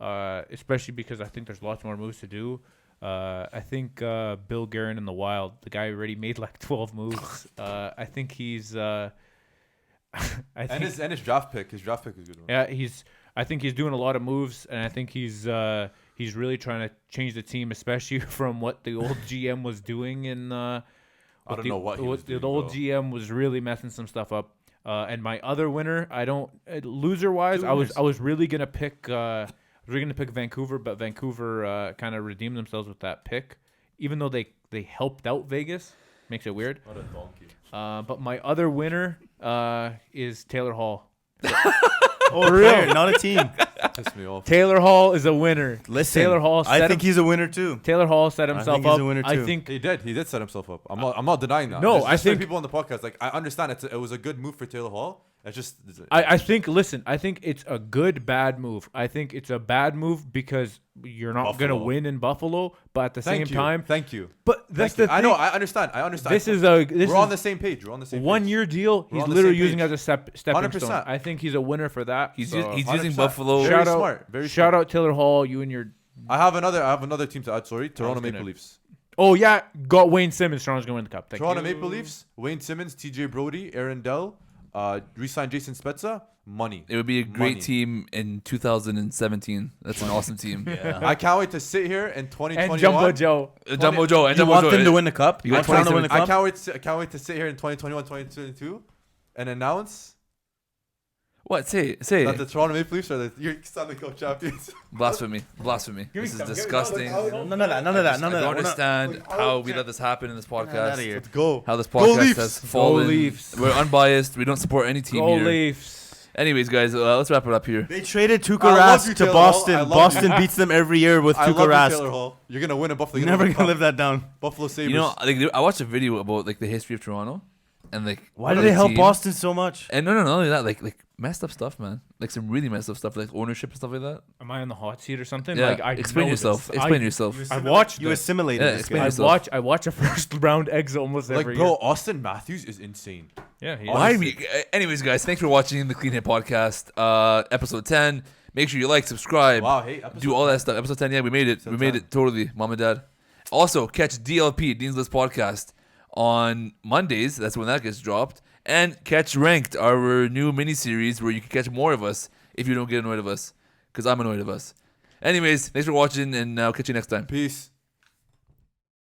C: especially because I think there's lots more moves to do. I think Bill Guerin in the Wild, the guy already made like 12 moves. I think he's. I think,
D: And his draft pick. His draft pick is a good one.
C: yeah, I think he's doing a lot of moves, and I think he's really trying to change the team, especially from what the old GM was doing. In I
D: don't know what he was doing,
C: the old
D: bro.
C: GM was really messing some stuff up. And my other winner, I don't loser wise,
B: Two
C: I
B: winners.
C: was really gonna pick Vancouver, but Vancouver kind of redeemed themselves with that pick, even though they helped out Vegas. Makes it weird.
D: What a donkey.
C: But my other winner is Taylor Hall.
B: Oh, player, not a team.
D: Pissed me off.
C: Taylor Hall is a winner.
B: Listen,
C: Taylor Hall.
B: I think he's a winner too.
C: Taylor Hall set
B: I
C: himself
B: think he's
C: up.
B: a winner
C: I
B: too.
C: think
D: He did set himself up. I'm not denying that.
C: No,
D: Just
C: I
D: for
C: think-
D: people on the podcast, like I understand it was a good move for Taylor Hall. It's just
C: I think listen, I think it's a good bad move. I think it's a bad move because you're not gonna
D: Buffalo.
C: win in Buffalo, but at the
D: Thank
C: same
D: you.
C: time,
D: Thank you.
C: but that's
D: Thank
C: the
D: you.
C: thing.
D: I know. I understand.
C: This is
D: We're on the same page. We're on the same page.
C: 1 year deal.
D: We're
C: He's
D: on the
C: literally
D: same
C: using
D: page.
C: as a stepping
D: 100%.
C: stone. I think he's a winner for that.
A: He's
C: So,
A: he's using
D: 100%.
A: Buffalo.
D: Very
C: Shout out-
D: smart. Very
C: shout
D: smart.
C: out Taylor Hall. You and your
D: I have another team to add. Sorry, Toronto
C: gonna-
D: Maple Leafs.
C: oh yeah, got Wayne Simmons. Toronto's gonna win the cup. Thank
D: Toronto
C: you.
D: Maple Leafs. Wayne Simmons, TJ Brody, Aaron Dell, re-signed Jason Spezza. Money.
A: It would be a great
D: Money.
A: team in 2017. That's an awesome team.
D: I can't wait to sit here in 2021.
C: And Jumbo Joe.
A: Jumbo Joe. And
B: You
A: Jumbo
B: want
A: Joe.
B: them to win the cup?
A: You
B: You want
A: got
B: Toronto to win the
A: 27
B: cup?
D: I can't wait to sit here in 2021, 2022, and announce
A: What? Say
D: that the Toronto Maple Leafs are the Stanley Cup champions.
A: blasphemy. Blasphemy. This is disgusting.
B: None of that. None of that. None
A: I
B: of
A: don't
B: that.
A: understand how we let this happen in this
B: Outta
A: podcast.
B: here.
D: Let's go.
A: How this
D: Go
A: podcast
D: Leafs!
A: has
C: Go
A: fallen.
C: Leafs.
A: We're unbiased. We don't support any team
C: Go
A: here.
C: Leafs.
A: Anyways, guys, let's wrap it up here.
B: They traded Tuukka
D: I love
B: Rask
D: you,
B: to
D: Taylor Hall. I
B: Boston.
D: love
B: Boston beats them every year with
D: I
B: Tuukka
D: love you, Taylor
B: Rask.
D: Hall. You're gonna win a Buffalo.
B: You're
D: You're
B: never
D: gonna
B: gonna
D: win
B: live that down.
D: Buffalo Sabres.
A: You know, like, I watched a video about like the history of Toronto, and like
B: Why
A: one
B: do
A: of
B: they
A: the
B: help
A: teams-
B: Boston so much?
A: And no, not only that, like messed up stuff, man. Like some really messed up stuff, like ownership and stuff like that.
C: Am I on the hot seat or something?
A: Yeah,
C: Like I
A: explain
C: know
A: yourself.
C: this.
A: Explain yourself.
C: I watched
B: You
C: this.
B: assimilated
A: Yeah,
B: this
A: explain
B: guy.
A: yourself.
C: I watch a first round exit almost
D: like,
C: every
D: bro,
C: year.
D: Austin Matthews is insane.
C: Yeah, he
A: Why
C: is.
A: are we? Anyways, guys, thanks for watching the Clean Hit Podcast, episode 10. Make sure you like, subscribe,
D: Wow, hey, episode
A: do all that stuff. Episode 10, yeah, we made it.
D: Episode
A: We made
D: 10.
A: it totally, mom and dad. Also, catch DLP, Dean's List Podcast, on Mondays. That's when that gets dropped. And catch Ranked, our new mini-series where you can catch more of us if you don't get annoyed of us. Because I'm annoyed of us. Anyways, thanks for watching, and I'll catch you next time.
D: Peace.